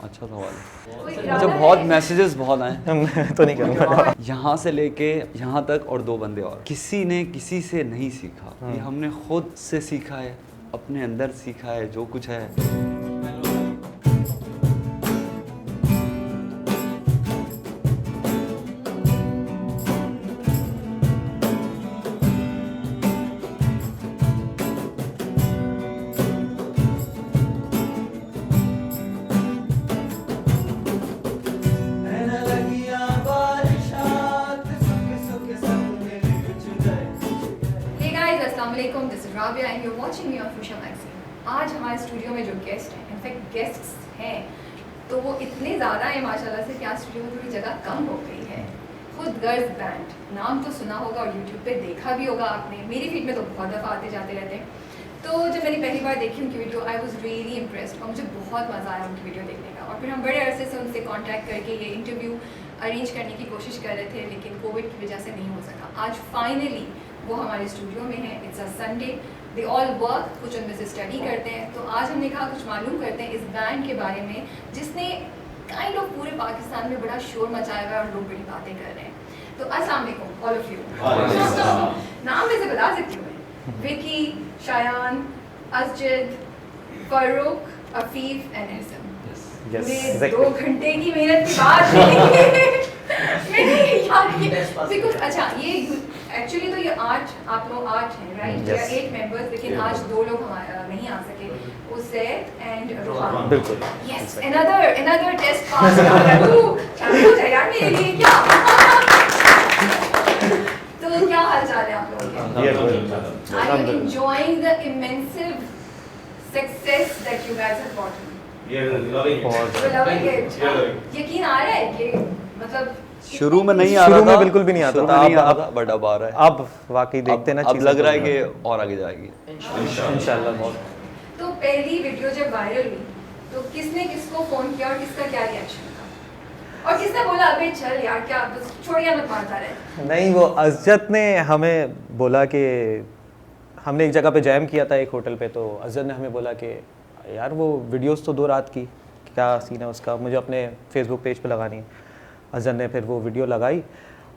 अच्छा सवाल। अच्छा, बहुत मैसेजेस बहुत आए। मैं तो नहीं करूँगा। यहाँ से लेके यहाँ तक और 2 बंदे और। किसी ने किसी से नहीं सीखा, ये हमने खुद से सीखा है, अपने अंदर सीखा है जो कुछ है। अस्सलामुअलैकुम, this is Rabia and you are watching me on फुशा मैगज़ीन। आज हमारे स्टूडियो में जो गेस्ट हैं, इनफैक्ट गेस्ट्स हैं, तो वो इतने ज़्यादा हैं माशाल्लाह से कि आज स्टूडियो में थोड़ी जगह कम हो गई है। खुद गर्ल्स बैंड, नाम तो सुना होगा और यूट्यूब पे देखा भी होगा आपने, मेरी फीड में तो बहुत दफ़ा आते जाते रहते हैं। तो जब मैंने पहली बार देखी उनकी video, I was really impressed और मुझे बहुत मज़ा आया उनकी वीडियो देखने का। और फिर हम बड़े अरसे से उनसे कॉन्टैक्ट करके ये इंटरव्यू अरेंज करने की कोशिश कर रहे थे, लेकिन कोविड की वजह से नहीं हो सका। आज फाइनली वो हमारे स्टूडियो में है। It's a Sunday, they all work, कुछ उनमें से स्टडी करते हैं। तो आज हमने कहा कुछ मालूम करते हैं इस बैंड के बारे में जिसने काइंड ऑफ पूरे पाकिस्तान में बड़ा शोर मचाया हुआ है और लोग बड़ी बातें कर रहे हैं। तो अस्सलाम वालेकुम ऑल ऑफ यू। नाम वैसे बता सकती हूँ मैं, विकी, शायान, असजिद, फरूक, अफीफ एंड एहसन। Yes, 2 घंटे की मेहनत के बाद मैंने याद किया बिकॉज अच्छा ये एक्चुअली तो ये 8 आप लोग 8 हैं राइट, या 8 मेंबर्स, लेकिन आज 2 लोग हमारे नहीं आ सके, उज़ैद एंड रोहान। बिल्कुल। यस, another टेस्ट पास कर रहा तू हो जाए यार मेरे लिए क्या। तो क्या हाल चाल है आप लोगों के? Are you enjoying the immense success that you guys have gotten? यकीन आ रहा है कि मतलब शुरू में नहीं आ रहा था, शुरू में बिल्कुल भी नहीं आता था, बट अब आ रहा है। अब वाकई देखते ना, अब लग रहा है कि और आगे जाएगी इंशाल्लाह बहुत। तो पहली वीडियो जब वायरल हुई तो किसने किसको फोन किया और किसका क्या रिएक्शन था, और किसने बोला अबे चल यार क्या बस छोड़िया मत मारता रहे? नहीं, वो अज़द ने हमें बोला कि हमने एक जगह पे जैम किया था एक होटल पे, तो अज़द ने हमें बोला कि यार वो वीडियोस तो 2 रात की, क्या सीन है उसका, मुझे अपने फेसबुक पेज पे लगानी है। अज़द ने फिर वो वीडियो लगाई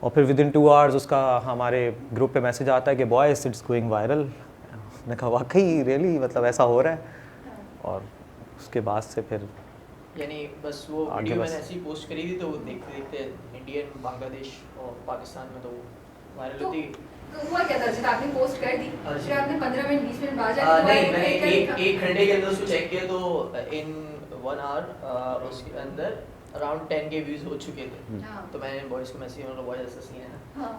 और फिर विद इन 2 आवर्स उसका हमारे ग्रुप पे मैसेज आता है कि बॉयज़ इट्स गोइंग वायरल। मैंने कहा वाकई रियली मतलब ऐसा हो रहा है। और उसके बाद से फिर यानी बस वो वीडियो मैंने ऐसी पोस्ट करी थी, तो वो देखते देखते इंडियन, बांग्लादेश और पाकिस्तान में तो वायरल होती। तो हुआ क्या था जब आपने पोस्ट कर दी, फिर आपने 15 मिनट 20 मिनट बाद नहीं, मैंने एक घंटे के अंदर उसको चेक किया तो इन 1 आवर उसके अंदर अराउंड 10 के व्यूज हो चुके थे। तो मैंने बॉयज को मैसेज किया, बॉयज ऐसा सीन है।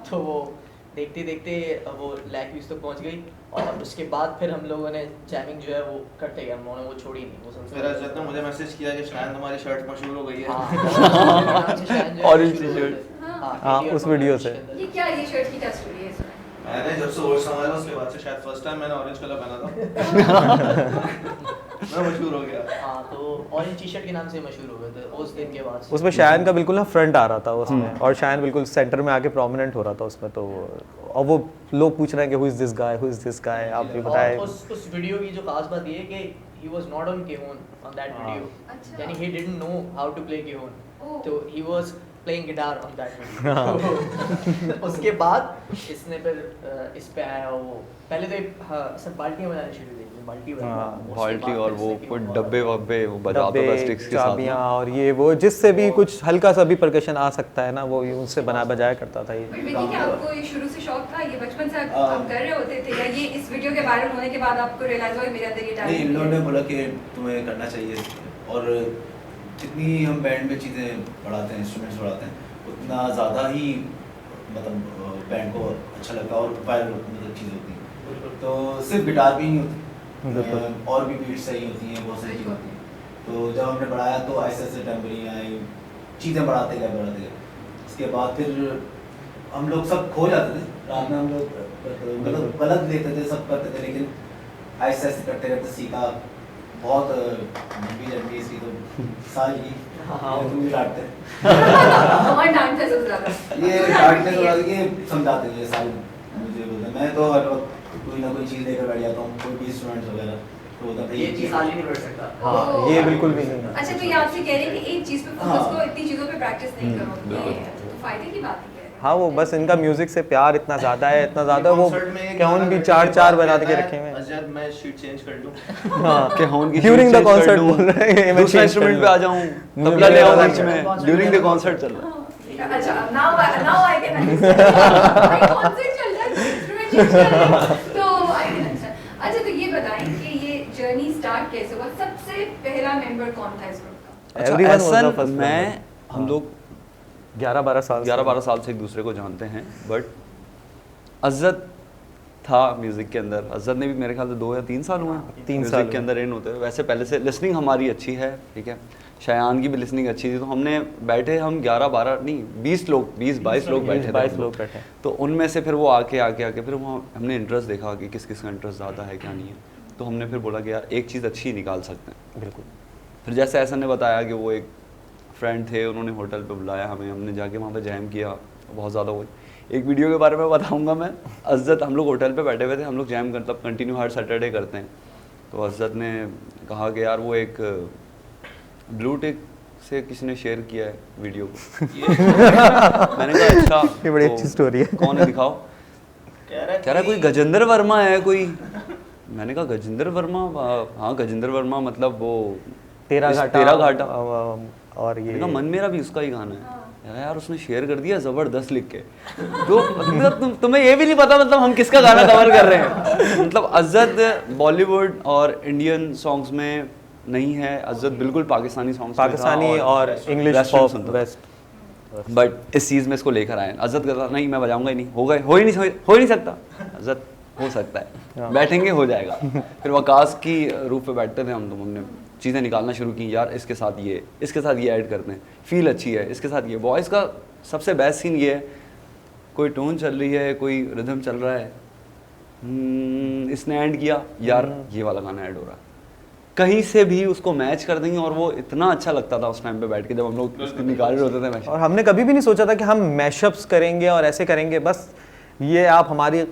तो वो देखते देखते वो लाइक व्यूज तक पहुंच गई और उसके बाद फिर हम लोगों ने जैमिंग जो है वो करते गए, हम लोगों ने वो छोड़ी नहीं। वो सबसे मेरा जब मुझे मैसेज किया कि शायद तुम्हारी शर्ट मशहूर हो गई है। Orange T shirt. हाँ, उस वीडियो से। ये क्या, ये शर्ट की क्या स्टोरी है? मैंने जब से होश संभाला उसके बाद से शायद फर्स्ट टाइम मैंने ऑरेंज कलर पहना था। मैं मशहूर हो गया। हाँ, तो ऑरेंज टी शर्ट के नाम से मशहूर हो गए थे उस दिन के बाद। उसमें शायन का बिल्कुल ना फ्रंट आ रहा था उसमें, और शायन बिल्कुल सेंटर में आके प्रोमिनेंट हो रहा था उसमें। तो और वो लोग पूछ रहे हैं कि who is this guy, who is this guy, आप भी बताएं। उस वीडियो की जो खास बात ये है कि he was not on Kehon on that video. यानी he didn't know how to play Kehon. तो he was playing guitar on that video. उसके बाद इसने फिर इस पे आया, वो पहले तो सब बाल्टियां बनानी शुरू की, बाल्टी और वो कोई डब्बे वब्बे वो बजाता था स्टिक्स के साथ, चाबियां और ये वो जिससे भी कुछ हल्का सा भी परकशन आ सकता है ना, वो उनसे बजाया करता था। ये क्या आपको ये शुरू से शौक था, ये बचपन से आप कर रहे होते थे, या ये इस वीडियो के वायरल होने के बाद आपको रियलाइज हुआ मेरे अंदर ये टैलेंट है? नहीं, इन लोगों ने बोला कि तुम्हें करना चाहिए, और जितनी हम बैंड में चीज़ें बढ़ाते हैं, इंस्ट्रूमेंट्स बढ़ाते हैं, उतना ज़्यादा ही मतलब बैंड को अच्छा लगता है और वायरल मतलब चीज़ होती है। तो सिर्फ गिटार भी नहीं होती, और भी बीट्स सही होती हैं, बहुत सारी चीज़ें होती हैं। तो जब हमने बढ़ाया तो ऐसे ऐसे टेम्परिंग आई, चीज़ें बढ़ाते गए। इसके बाद फिर हम लोग सब खो जाते थे रात में, हम लोग मतलब गलत लेते थे, सब करते थे, लेकिन ऐसे ऐसे करते करते सीखा। बहुत लंबी जर्नी इसकी तो साल की। हाँ, तुम भी डांटते और डांटते सबसे ज़्यादा ये डांटने के बाद ये समझाते हैं साल मुझे बोलते। मैं तो हर वक्त कोई ना कोई चीज़ लेकर बैठ जाता हूँ, कोई भी इंस्ट्रूमेंट्स वगैरह, तो होता भाई ये चीज़ आगे नहीं बढ़ सकता। हाँ, ये बिल्कुल भी नहीं है। अच्छा, तो ये आपसे कह रहे हैं कि एक चीज़ पे फोकस करो, इतनी चीज़ों पे प्रैक्टिस नहीं करो, बिल्कुल। ये तो फायदे की बात है। हाँ, वो बस इनका म्यूजिक से प्यार इतना ज़्यादा है, इतना ज़्यादा वो Concert में एक कैन भी गाना 4 बना के कहता है, रखे हुए हैं। अजहर मैं शीट चेंज कर दूं। हाँ, कि होन की ड्यूरिंग द sheet change कर कॉन्सर्ट दूं, बोल रहे हैं, मैं दूसरा change इंस्ट्रूमेंट कर पे आ दूं। जाऊं, तबला ले आओ बीच में, Concert ड्यूरिंग द कॉन्सर्ट चल रहा है। अच्छा, now I can understand। भाई कॉन्सर्ट चल रहा है, इंस्ट्रूमेंट चेंज कर रहे हो, तो I can understand। अच्छा, तो ये बताएं कि ये जर्नी स्टार्ट कैसे हुआ? सबसे पहला मेंबर कौन था इस ग्रुप का? अच्छा, Everyone was the ऐसन first मैं member। हम लोग 11-12 साल 11-12 साल से एक दूसरे को जानते हैं, बट अज़द था म्यूज़िक के अंदर। अज़द ने भी मेरे ख्याल से 2 या 3 साल हुए हैं 3 साल म्यूज़िक के अंदर इन होते हैं। वैसे पहले से लिसनिंग हमारी अच्छी है, ठीक है, शायान की भी लिसनिंग अच्छी थी, तो हमने बैठे हम 11-12 नहीं 20 लोग 20-22 लोग बैठे थे 22 हम लोग बैठे। तो उनमें से फिर वो आके फिर वहाँ हमने इंटरेस्ट देखा कि किस किस का इंटरेस्ट ज़्यादा है क्या नहीं है, तो हमने फिर बोला कि यार एक चीज़ अच्छी निकाल सकते हैं। बिल्कुल। फिर जैसे ऐसा ने बताया कि वो एक फ्रेंड थे, उन्होंने होटल पे बुलाया हमें, हमने जाके वहाँ पे जैम किया, बहुत ज़्यादा हुई। एक वीडियो के बारे में बताऊंगा मैं। अज़द, हम लोग होटल पे बैठे हुए थे, हम लोग जैम मतलब कंटिन्यू हर सैटरडे करते हैं, तो अज़द ने कहा कि यार वो एक ब्लूटिक से किसी ने शेयर किया है वीडियो को। मैंने कहा अच्छा, ये बड़ी तो अच्छी स्टोरी है। कौन है दिखाओ? कह रहा कोई गजेंद्र वर्मा है कोई। मैंने कहा गजेंद्र वर्मा? हाँ गजेंद्र वर्मा, मतलब वो तेरा घाटा और ये मैंने कहा मन मेरा भी उसका ही गाना है। यार उसने शेयर कर दिया ज़बरदस्त लिख के। तो मतलब तुम्हें ये भी नहीं पता मतलब हम किसका गाना कवर कर रहे हैं। मतलब अज़द बॉलीवुड और इंडियन सॉन्ग्स में नहीं है, अज़द बिल्कुल पाकिस्तानी सॉन्ग्स, पाकिस्तानी और इंग्लिश पॉप वेस्ट। बट इस चीज़ में इसको लेकर आए। अज़द कहता नहीं मैं बजाऊंगा ही नहीं, हो ही नहीं सकता। अज़द हो सकता है, बैठेंगे हो जाएगा। फिर वकास की रूप पे बैठते थे हम, तो हमने चीज़ें निकालना शुरू की, यार इसके साथ ये ऐड करते हैं, फील अच्छी है, इसके साथ ये। वॉइस का सबसे बेस्ट सीन ये है, कोई टोन चल रही है, कोई रिदम चल रहा है, इसने ऐड किया, यार ये वाला गाना ऐड हो रहा है, कहीं से भी उसको मैच कर देंगे। और वो इतना अच्छा लगता था उस टाइम पे बैठ के जब हम लोग उसको निकाल रहे होते थे मैश। और हमने कभी भी नहीं सोचा था कि हम मैशअप्स करेंगे और ऐसे करेंगे। बस ये आप हमारी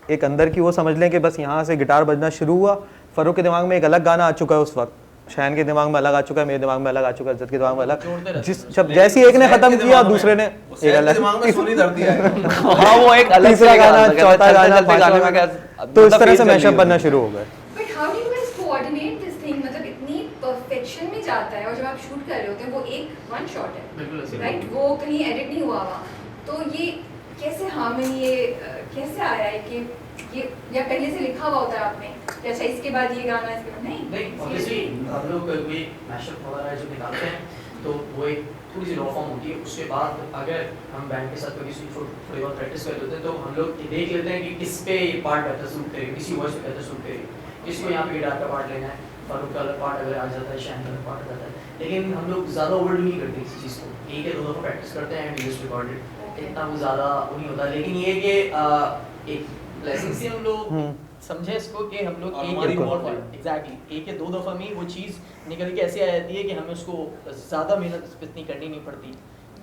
एक अंदर की वो समझ लें कि बस यहाँ से गिटार बजना शुरू हुआ। फ़रूक के दिमाग में एक अलग गाना आ चुका है उस वक्त, शायन के दिमाग में अलग आ चुका है, मेरे दिमाग में अलग आ चुका है, अज़द के दिमाग में अलग। जब जैसे एक ने ख़त्म किया दूसरे ने एक अलग। दिमाग में सोनी धरती है। हाँ वो एक अलग तीसरा गाना, चौथा गाना, गाने में क्या तो इस तरह से मैशअप बनना शुरू हो गए। But how do you guys coordinate this thing? मतलब इतनी परफेक्शन में जाता है, और जब आप शूट कर रहे होते हैं वो एक वन शॉट बिल्कुल है, ऐसे। राइट? वो कहीं एडिट नहीं हुआ हुआ, तो ये कैसे हार्मनी, ये कैसे आया है कि ये या पहले से लिखा हुआ होता है आपने कि अच्छा इसके बाद ये गाना, इसके बाद नहीं? ऑब्वियसली हम लोग कोई मैशअप वगैरह जो निकालते हैं तो वो एक थोड़ी सी रॉ फॉर्म होती है। उसके बाद अगर हम बैंड के साथ किसी थोड़ी बहुत प्रैक्टिस कर लेते हैं तो हम लोग देख लेते हैं कि किस पे ये पार्ट बेहतर सूट करेगा, किसी वॉइस पे बेहतर सूट करेगा, किसको यहाँ पे गिटार का पार्ट लेना है, फारूक का अलग पार्ट अगर आ जाता है, शायन का अलग पार्ट आ जाता है। लेकिन हम लोग ज़्यादा ओवरडू नहीं करते इस चीज़ को, एक या 2 दफ़ा प्रैक्टिस करते हैं एंड जस्ट रिकॉर्डेड, इतना वो ज़्यादा वो नहीं होता। लेकिन ये कि एक ब्लेसिंग से हम लोग समझे इसको कि हम लोग एग्जैक्टली 1 या 2 दफ़ा में वो चीज़ निकल के ऐसे आ जाती है कि हमें उसको ज़्यादा मेहनत इस पर इतनी करनी नहीं पड़ती,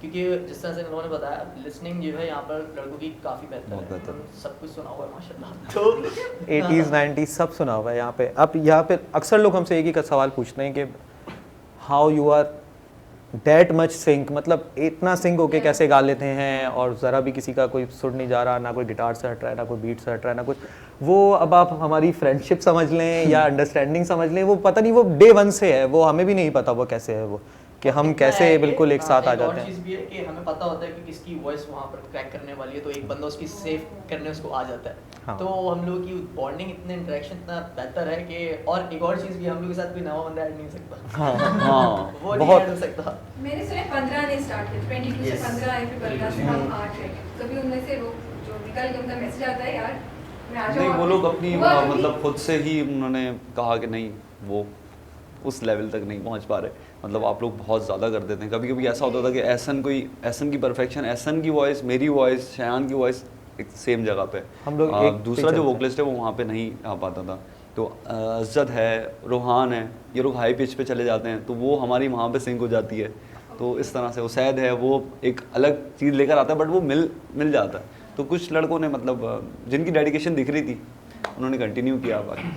क्योंकि जिस तरह से उन्होंने बताया लिसनिंग जो है यहाँ पर लड़कों की काफ़ी बेहतर है, सब कुछ सुना हुआ है माशाल्लाह। तो 80s 90s सब सुना हुआ है यहाँ पे। अब यहाँ पे अक्सर लोग हमसे एक ही सवाल पूछते हैं कि how you are that much sync, मतलब इतना सिंक होके कैसे गा लेते हैं और ज़रा भी किसी का कोई सुर नहीं जा रहा, ना कोई गिटार से हट रहा है, ना कोई बीट से हट रहा है, ना कुछ। वो अब आप हमारी फ्रेंडशिप समझ लें या अंडरस्टैंडिंग समझ लें, वो पता नहीं, वो डे 1 से है, वो हमें भी नहीं पता वो कैसे है, वो कि हम कैसे बिल्कुल एक साथ आ जाते हैं। चीज़ भी है कि हमें पता होता है कि किसकी वॉइस वहाँ पर क्रैक करने वाली है, तो एक बंदा उसकी सेव करने उसको आ जाता है। हाँ। तो हम लोग की बॉन्डिंग इतने इंटरेक्शन इतना बेहतर है कि, और एक और चीज़ भी, हम लोग के साथ कोई नवा बंदा ऐड नहीं हो सकता। हाँ वो नहीं बहुत। ऐड हो सकता। मैंने सुना 15 ने स्टार्ट किया, 22 से 15 आए, फिर 15 से हम 8 रह गए। कभी उनमें से वो जो निकल गया उनका मैसेज आता है यार मैं आ नहीं, जाऊँ, वो लोग अपनी हुआ कभी? मतलब खुद से ही उन्होंने कहा कि नहीं वो उस लेवल तक नहीं पहुंच पा रहे, मतलब आप लोग बहुत ज़्यादा कर देते हैं। कभी कभी ऐसा होता था कि एहसन की परफेक्शन, एहसन की वॉइस, मेरी वॉइस, शायान की वॉइस एक सेम जगह पे, हम लोग एक दूसरा जो वोकलिस्ट है वो वहाँ पे नहीं आ पाता था। तो अज़द है, रोहान है, ये लोग हाई पिच पे चले जाते हैं तो वो हमारी वहाँ पे सिंक हो जाती है। तो इस तरह से उसैद है, वो एक अलग चीज़ लेकर आता है बट वो मिल जाता है। तो कुछ लड़कों ने मतलब जिनकी डेडिकेशन दिख रही थी उन्होंने कंटिन्यू किया। बाकी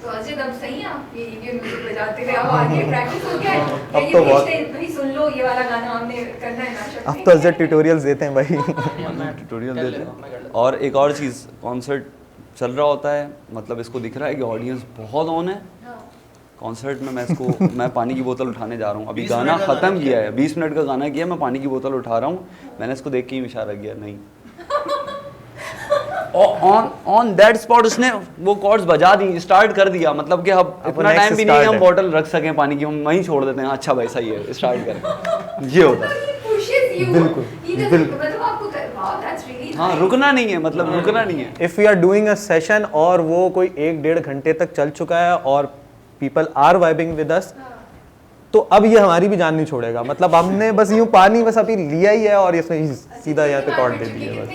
तो अजय अब सही है आप ये इंडियन म्यूजिक बजाते थे, अब आगे प्रैक्टिस हो गया है? अब ये तो बहुत- भेजते हैं, भाई सुन लो ये वाला गाना हमने करना है मैशअप अब में। तो अजय ट्यूटोरियल्स देते हैं भाई। ट्यूटोरियल कर देते लेता हूँ, मैं कर हैं। लेता और एक और चीज़, कॉन्सर्ट चल रहा होता है, मतलब इसको दिख रहा है कि ऑडियंस बहुत ऑन है। हाँ। कॉन्सर्ट में मैं पानी की बोतल उठाने जा रहा हूँ, अभी 20 गाना मिनट का ख़त्म गाना किया है, 20 मिनट का गाना किया, मैं पानी की बोतल उठा रहा हूँ, मैंने इसको देख के ही इशारा किया नहीं। ऑन दैट स्पॉट उसने वो कॉर्ड्स बजा दी, स्टार्ट कर दिया, मतलब कि अब अब इतना next टाइम भी नहीं है start हम है। बॉटल रख सकें पानी की, हम वहीं छोड़ देते हैं, अच्छा भाई सही है स्टार्ट करें, ये होता है। बिल्कुल, बिल्कुल। मतलब आपको वाओ दैट्स रियली हाँ, रुकना नहीं है, मतलब रुकना नहीं है। If we are doing a session और वो कोई 1-1.5 घंटे तक चल चुका है और people are vibing with us, तो अब ये हमारी भी जान नहीं छोड़ेगा। मतलब हमने बस यूं पानी बस अभी लिया ही है और इसने सीधा यहाँ पे कॉर्ड दे दिया बस।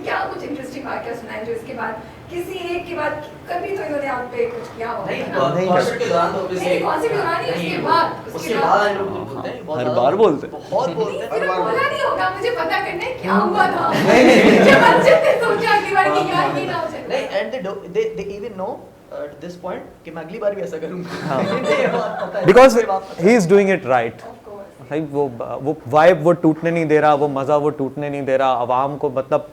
क्या कुछ इंटरेस्टिंग वाकया सुनाए जो इसके बाद किसी एक के बाद कभी तो इन्होंने आप पे कुछ किया होगा नहीं, ना? नहीं कॉन्सर्ट के दौरान तो obviously- नहीं, कॉन्सर्ट के दौरान नहीं, उसके बाद, उसके बाद हम लोग बोलते हैं, बहुत हर ज़्यादा- बार बोलते हैं। बहुत बोलते हैं। फिर बोला नहीं होगा, मुझे पता करना है क्या हुआ था। जब अर्जुन ने सोचा अगली बार कि यार ये ना हो जाए। नहीं, and they even know at this point कि मैं अगली बार भी ऐसा करूँगा। हाँ। इन्हें ये बात पता है। बिकॉज ये बात पता है। He is doing it right. Of course. भाई वो वाइब वो टूटने नहीं दे रहा, वो मज़ा वो टूटने नहीं दे रहा आवाम को। मतलब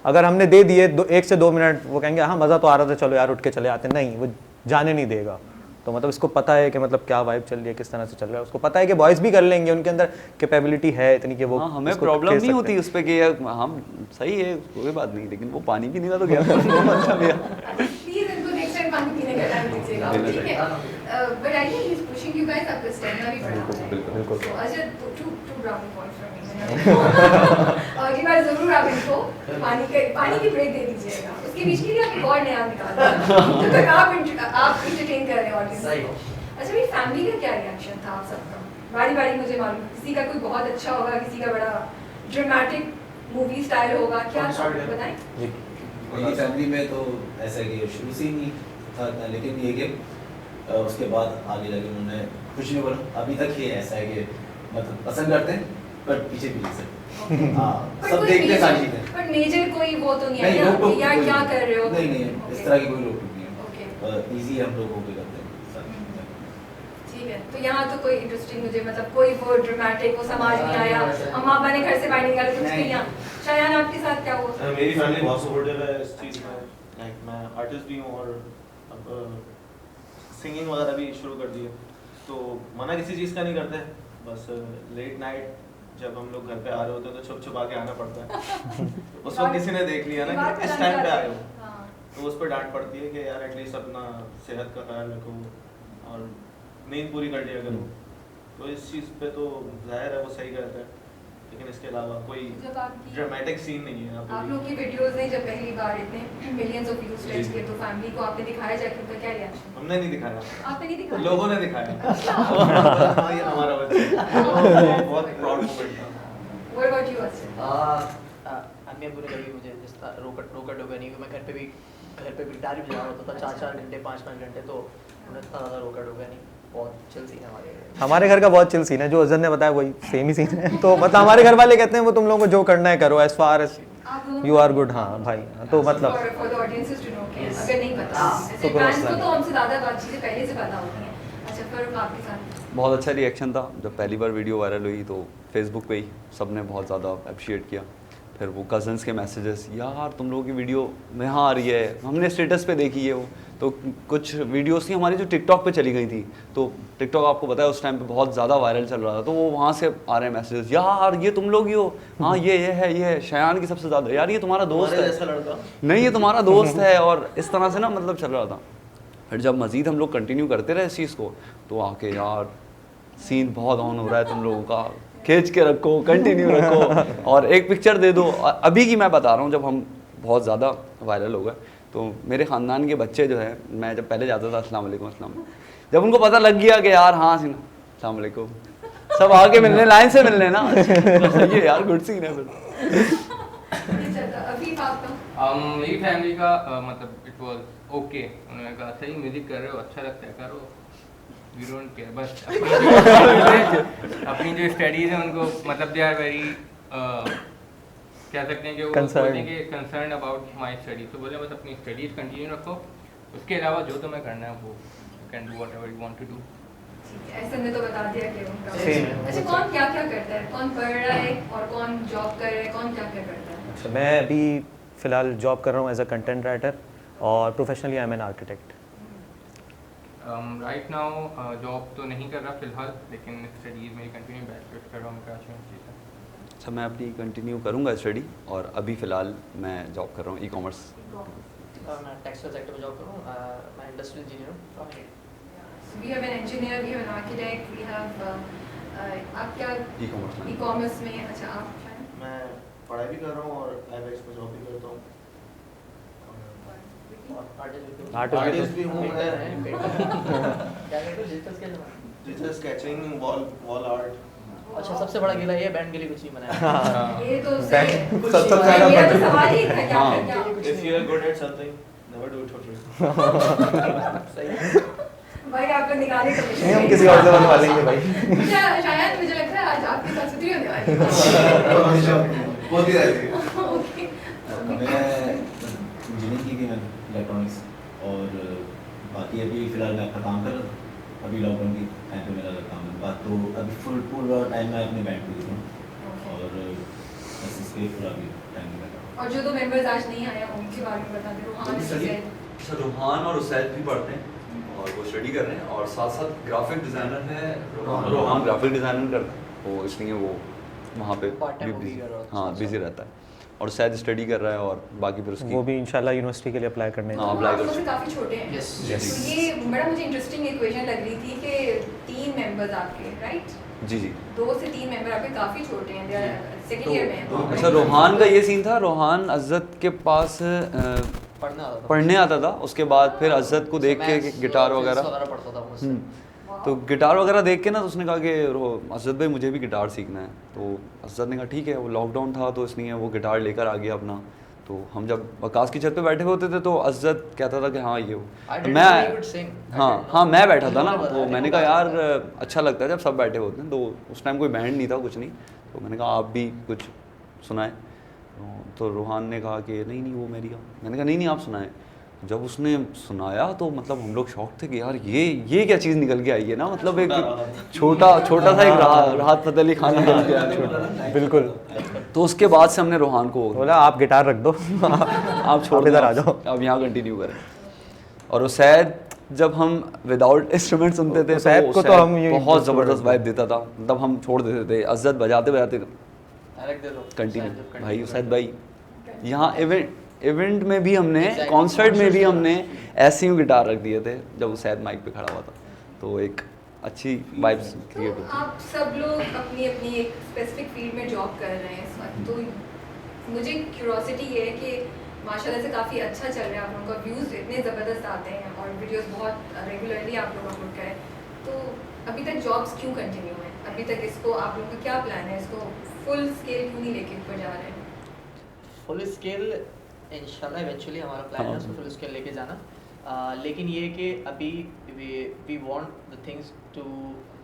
अगर हमने दे दिए 1 से 2 मिनट, वो कहेंगे हाँ मज़ा तो आ रहा था, चलो यार उठ के चले आते, नहीं वो जाने नहीं देगा। तो मतलब इसको पता है कि मतलब क्या वाइब चल रही है, किस तरह से चल रहा है, उसको पता है कि बॉयज़ भी कर लेंगे, उनके अंदर कैपेबिलिटी है इतनी कि वो हाँ, हमें इसको प्रॉब्लम खेल नहीं सकते होती हैं। उस पर कि हम सही है कोई बात नहीं, लेकिन वो पानी पीने का तो क्या मतलब यार। Please इनको next time पानी पीने का टाइम दीजिएगा, ठीक है? But I think he's pushing you guys, आपका stamina भी बढ़ा रहा है। बिल्कुल। So Ajay, two brownie points from me. अगली बार जरूर आप इनको पानी की ब्रेक दे दीजिएगा, उसके बीच के लिए आप एक और नया निकाल दीजिए। जब तक आप entertain कर रहे हैं ऑडियंस सही। को। अच्छा, मेरी फैमिली का क्या रिएक्शन था आप सबका? बारी-बारी मुझे मालूम, किसी का कोई बहुत अच्छा होगा, किसी का बड़ा ड्रामेटिक मूवी स्टाइल होगा, क्या कौन सा है? बताएं? मेरी फैमिली में तो ऐसा है कि शुरू से ही नहीं था इतना, लेकिन ये कि उसके बाद आगे जाके उन्होंने कुछ नहीं बोला। अभी तक ये ऐसा है कि मतलब पसंद करते हैं पर पीछे से हाँ पर सब कोई देखते हैं सारी major- चीज़ें। पर मेजर कोई वो तो नहीं है नहीं ना रोक टोक कि यार कोई क्या नहीं। कर रहे हो? नहीं नहीं Okay. इस तरह की कोई रोक टोक नहीं Okay. है। ईजी हम लोग होके करते हैं सारी चीज़ें। ठीक है, तो यहाँ तो कोई इंटरेस्टिंग मुझे मतलब कोई वो ड्रामेटिक वो समझ नहीं आया, अम्मा अब्बा ने घर से बाहर निकाला कुछ नहीं यहाँ। शायान आपके साथ क्या हुआ? मेरी फैमिली बहुत सपोर्टिव है इस चीज़ में। लाइक मैं आर्टिस्ट भी हूँ और अब सिंगिंग वगैरह भी शुरू कर दी है, तो मना किसी चीज़ का नहीं करते। बस लेट नाइट जब हम लोग घर पे आ रहे होते हैं तो छुप छुपा के आना पड़ता है। उस वक्त किसी ने देख लिया ना कि इस टाइम पे आए हो, हाँ। तो उस पर डांट पड़ती है कि यार एटलीस्ट अपना सेहत का ख्याल रखो और नींद पूरी कर लिया करो। तो इस चीज़ पे तो जाहिर है वो सही करता है, लेकिन इसके अलावा कोई जब आपकी ड्रामेटिक सीन नहीं है। आप लोग की वीडियोस ने जब पहली बार इतने मिलियंस ऑफ व्यूज टच किए तो फैमिली को आपने दिखाया जाके उनका क्या रिएक्शन? हमने नहीं दिखाया, आपने नहीं दिखाया? लोगों ने दिखाया। हाँ, ये हमारा बच्चा है। तो बहुत प्राउड मोमेंट था। What about you, Asif? अम्मी अब्बू ने कभी मुझे जिस तरह रोका टोका नहीं, मैं घर पे भी गिटार भी बजा होता था 4-4 घंटे 5-5 घंटे, तो उन्हें इतना ज़्यादा रोका टोका नहीं। बहुत चिल सीन है हमारे घर का बहुत चिल सीन है, जो अजहर ने बताया वही सेम ही सीन है। तो मतलब हमारे घर वाले कहते हैं वो तुम लोगों को जो करना है करो, एज फार एज आप लोगों यू को- आर गुड। हाँ भाई, तो मतलब for the audiences to know कि Yes. अगर नहीं पता हाँ, ऐसे तो कोई fans मसला को तो नहीं। हमसे ज़्यादा बात चीज़ें पहले से पता होती हैं। अच्छा, फिर आपके साथ बहुत अच्छा रिएक्शन था जब पहली बार वीडियो वायरल हुई, तो फेसबुक पे ही सबने बहुत ज़्यादा अप्रिशिएट किया। फिर वो कज़न्स के मैसेजेस, यार तुम लोगों की वीडियो यहाँ आ रही है, हमने स्टेटस पे देखी है वो। तो कुछ वीडियोस थी हमारी जो टिकटॉक पे चली गई थी, तो टिकटॉक आपको पता है उस टाइम पे बहुत ज़्यादा वायरल चल रहा था, तो वो वहाँ से आ रहे हैं मैसेजेस, यार ये तुम लोग ही हो, हाँ ये है शयान की सबसे ज़्यादा, यार ये तुम्हारा दोस्त हमारे है, जैसा लड़का। नहीं ये तुम्हारा दोस्त है, और इस तरह से ना मतलब चल रहा था। फिर जब मज़ीद हम लोग कंटिन्यू करते रहे इस चीज़ को, तो आके यार सीन बहुत ऑन हो रहा है तुम लोगों का, खींच के रखो, कंटिन्यू रखो, और एक पिक्चर दे दो। अभी की मैं बता रहा हूँ, जब हम बहुत ज़्यादा वायरल हो गए, तो मेरे ख़ानदान के बच्चे जो है, मैं जब पहले जाता था अस्सलाम वालेकुम अस्सलाम, जब उनको पता लग गया कि यार हाँ सीना अस्सलाम वालेकुम, सब आके मिलने, लाइन से मिलने ना, तो सही है यार, गुड सीन है फिर। ये चलता अभी आपका मेरी फैमिली का मतलब इट वाज ओके, उन्होंने कहा सही म्यूजिक कर रहे हो, अच्छा लगता है करो, वी डोंट केयर। बस अपनी जो स्टडीज है उनको मतलब दे आर वेरी कह सकते हैं कि वो Concerned. बोलते हैं कि कंसर्न अबाउट माय स्टडी, तो बोले बस अपनी स्टडीज कंटिन्यू रखो, उसके अलावा जो तुम्हें करना है वो can do whatever you want to do. ठीक है, ऐसे ने तो बता दिया कि उनका Same है। अच्छा कौन क्या क्या करता है, कौन पढ़ रहा है और कौन जॉब कर रहा है, कौन क्या क्या करता है? अच्छा, मैं अभी फ़िलहाल जॉब कर रहा हूँ एज अ कंटेंट राइटर और professionally I am an architect. Right now job तो नहीं कर रहा फिलहाल, लेकिन स्टडीज़ मेरी कंटिन्यू बैचलर्स कर रहा हूँ कराची यूनिवर्सिटी से। अच्छा, मैं अपनी कंटिन्यू करूँगा स्टडी और अभी फ़िलहाल मैं जॉब कर रहा हूँ ई-कॉमर्स। मैं टेक्सटाइल सेक्टर में जॉब कर रहा हूँ, मैं इंडस्ट्रियल इंजीनियर हूँ from India. We have an engineer, we have an architect, we have आप क्या ई-कॉमर्स में। ई-कॉमर्स में? अच्छा आप क्या हैं? मैं पढ़ाई भी कर रहा हूँ और IBEX में जॉब भी करता हूँ। आर्टिस्ट भी हूँ मैं। क्या करते हो? डिजिटल स्केच में? Digital sketching, wall art. अच्छा, सबसे बड़ा गिला ये बैंड के लिए कुछ नहीं बनाया। ये तो Back- सही है। सबसे मेरा ज़्यादा तो सवाल ही था क्या हाँ। क्या If you are good at something, never do it for free. सही। भाई आपको निकाले कमीशन नहीं, हम किसी और से बनवा लेंगे भाई। शायद मुझे लगता है आज आपके साथ सुधरी होने वाली है। बहुत ही रहती है। ओके मैं इंजीनियरिंग की थी, मैं इलेक्ट्रॉनिक्स, और बाकी अभी फ़िलहाल मैं अपना काम कर रहा था। अभी लॉकडाउन की टाइम पे मेरा काम है, बात तो अभी पूरा टाइम मैं अपने बैंड पे देता हूँ और बस इसके पूरा भी टाइम में रहता हूँ। और जो दो मेंबर्स आज नहीं आए उनके बारे में बता दे। रोहान सैयद। अच्छा, रोहान और उसैद भी पढ़ते हैं और वो स्टडी कर रहे हैं और साथ साथ ग्राफिक डिज़ाइनर है। रोहान ग्राफिक डिज़ाइनर करता है, वो इसलिए वो वहाँ पे Part time भी भी कर रहा है। हाँ बिजी रहता है। और शायद स्टडी कर रहा है और बाकी फिर उसकी वो भी इंशाल्लाह यूनिवर्सिटी के लिए अप्लाई करने हाँ, वो apply आप कर लोगों से सकते काफी छोटे हैं। Yes. Yes. तो ये बड़ा मुझे इंटरेस्टिंग इक्वेशन लग रही थी कि 3 मेंबर्स आपके, राइट? जी जी। 2 से 3 मेंबर आपके काफी छोटे हैं, दे आर सेकंड ईयर में हैं। अच्छा, रोहान का ये सीन था, रोहान अज़्ज़त के पास पढ़ना आता था। पढ़ने आता था, उसके बाद फिर अज़्ज़त को देख के Maths, गिटार physics वगैरह पढ़ता था मुझसे। तो गिटार वगैरह देख के ना, तो उसने कहा कि अज़्ज़त भाई मुझे भी गिटार सीखना है। तो अज़्ज़त ने कहा ठीक है, वो लॉकडाउन था तो इसलिए वो गिटार लेकर आ गया अपना। तो हम जब वकास की छत पे बैठे होते थे तो अज़्ज़त कहता था कि हाँ ये I वो didn't मैं know he would sing. I हाँ didn't know. हाँ मैं बैठा था ना, मुझे तो पता मैंने है, कहा यार मुझे अच्छा लगता है जब सब बैठे होते हैं। तो उस टाइम कोई बैंड नहीं था, कुछ नहीं, तो मैंने कहा आप भी कुछ सुनाए। तो रोहान ने कहा कि नहीं नहीं वो मेरी गाओ। मैंने कहा नहीं नहीं आप सुनाएं। जब उसने सुनाया तो मतलब हम लोग शॉक थे कि यार ये क्या चीज़ निकल के आई है ना, मतलब एक छोटा सा एक राहत फतेह अली खान निकल के आया। बिल्कुल। तो उसके बाद से हमने रोहान को बोला आप गिटार रख दो आप छोड़ आप इधर आ जाओ। अब यहाँ कंटिन्यू करें। और उसैद जब हम विदाउट इंस्ट्रूमेंट सुनते थे उसैद को तो हम ये बहुत ज़बरदस्त वाइब देता था, तब हम छोड़ देते थे। अज़्ज़त बजाते अलग दे दो। कंटिन्यू भाई उसैद भाई। यहाँ इवेंट में भी हमने Exactly. कॉन्सर्ट में भी Concerts हमने ऐसे ही गिटार रख दिए थे जब उसैद माइक पे खड़ा हुआ था, तो एक अच्छी वाइब्स क्रिएट तो होती। आप सब लोग अपनी अपनी एक स्पेसिफिक फील्ड में जॉब कर रहे हैं इस वक्त, तो मुझे क्यूरोसिटी ये है कि माशाल्लाह से काफ़ी अच्छा चल रहा है आप लोगों का, व्यूज़ इतने ज़बरदस्त आते हैं और वीडियोस बहुत रेगुलरली आप लोग अपलोड करें, तो अभी तक जॉब्स क्यों कंटिन्यू हैं? अभी तक इसको आप लोगों का क्या प्लान है, इसको फुल स्केल क्यों नहीं लेके ऊपर जा रहे हैं? फुल स्केल इंशाल्लाह इवेंचुअली हमारा प्लान है उसको फुल स्केल लेके जाना। लेकिन ये है कि अभी we want the things to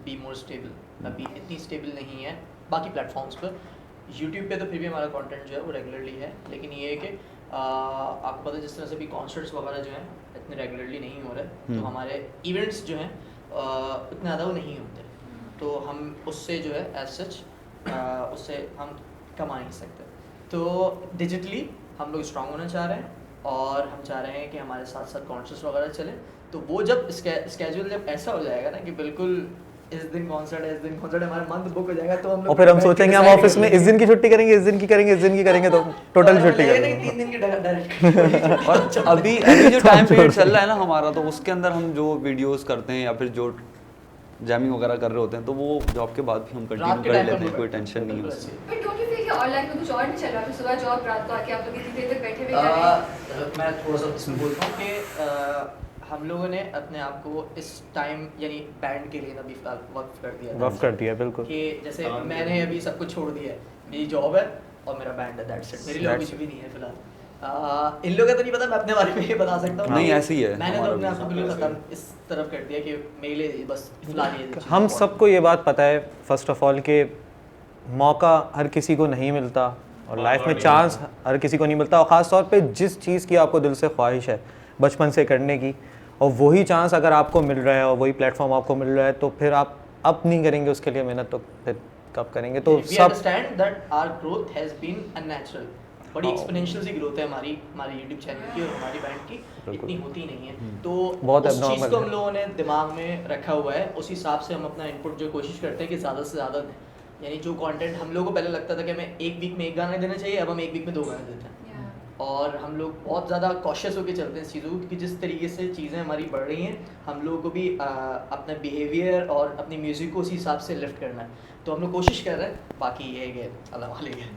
be more stable. अभी इतनी स्टेबल नहीं है बाकी प्लेटफॉर्म्स पर। यूट्यूब पे तो फिर भी हमारा कंटेंट जो है वो रेगुलरली है, लेकिन ये है कि आपको पता है जिस तरह से भी कॉन्सर्ट्स वगैरह जो हैं इतने रेगुलरली नहीं हो रहे, तो हमारे इवेंट्स जो हैं इतने ज़्यादा वो नहीं होते, तो हम उससे जो है एज सच उससे हम कमा नहीं सकते। तो डिजिटली हम लोग स्ट्रांग होना चाह रहे हैं और हम चाह रहे हैं कि हमारे साथ साथ कॉन्सर्ट्स वगैरह चले। तो वो जब स्केड्यूल जब ऐसा हो जाएगा ना कि बिल्कुल इस दिन कॉन्सर्ट है, इस दिन कॉन्सर्ट है, हमारा मंथ बुक हो जाएगा, तो हम लोग और फिर हम सोचेंगे हम ऑफिस में इस दिन की छुट्टी करेंगे, इस दिन की करेंगे, इस दिन की करेंगे, तो टोटल छुट्टी करेंगे। 3 दिन की डायरेक्ट। और अभी जो टाइम पीरियड चल रहा है ना हमारा, तो उसके अंदर हम जो वीडियोस करते हैं या फिर जो जैमिंग वगैरह कर रहे होते हैं, तो वो जॉब के बाद भी हम कंटिन्यू कर लेते हैं, कोई टेंशन नहीं है उससे। बट डोंट यू फील कि और लाइफ में कुछ और नहीं चल रहा? फिर सुबह जॉब, रात को आके आप लोग इतनी देर तक बैठे हुए कर रहे हैं। मैं थोड़ा सा इसमें बोलता हूँ कि हम लोगों ने अपने आप को इस टाइम यानी बैंड के लिए ना भी फिलहाल वक्त कर दिया था। वक्त कर दिया बिल्कुल। कि जैसे मैंने अभी सब कुछ छोड़ दिया है, मेरी जॉब है और मेरा बैंड है, दैट्स इट। मेरे लिए और कुछ भी नहीं है फिलहाल। इन लोगों का तो नहीं पता, मैं अपने बारे में ये बता सकता हूँ। नहीं, ऐसे ही है, मैंने तो हमारा अपने भी आप को बिल्कुल खत्म इस तरफ कर दिया कि मेरे लिए बस फिलहाल ये चीज़ हम important सबको ये बात पता है फर्स्ट ऑफ ऑल कि मौका हर किसी को नहीं मिलता और लाइफ में चांस हर किसी को नहीं मिलता, और ख़ास तौर पे जिस चीज़ की आपको दिल से ख्वाहिश है बचपन से करने की, और वही चांस अगर आपको मिल रहा है और वही प्लेटफॉर्म आपको मिल रहा है तो फिर आप अब नहीं करेंगे उसके लिए मेहनत, तो फिर कब करेंगे? तो we सब understand that our growth has been unnatural. बड़ी एक्सपोनेंशियल सी ग्रोथ है हमारी YouTube चैनल की और हमारी बैंड की, इतनी होती नहीं है। तो बहुत उस चीज़ abnormal को है। हम लोगों ने दिमाग में रखा हुआ है, उस हिसाब से हम अपना इनपुट जो कोशिश करते हैं कि ज़्यादा से ज़्यादा दें। यानी जो कंटेंट हम लोगों को पहले लगता था कि हमें एक वीक में 1 गाना देना चाहिए, अब हम 1 वीक में 2 गाने देते हैं। और हम लोग बहुत ज़्यादा कॉशियस होकर चलते हैं इस चीज़ों को, क्योंकि जिस तरीके से चीज़ें हमारी बढ़ रही हैं, हम लोगों को भी अपना बिहेवियर और अपनी म्यूज़िक को उसी हिसाब से लिफ्ट करना है। तो हम लोग कोशिश कर रहे हैं, बाकी ये है कि अल्लाह वाले है।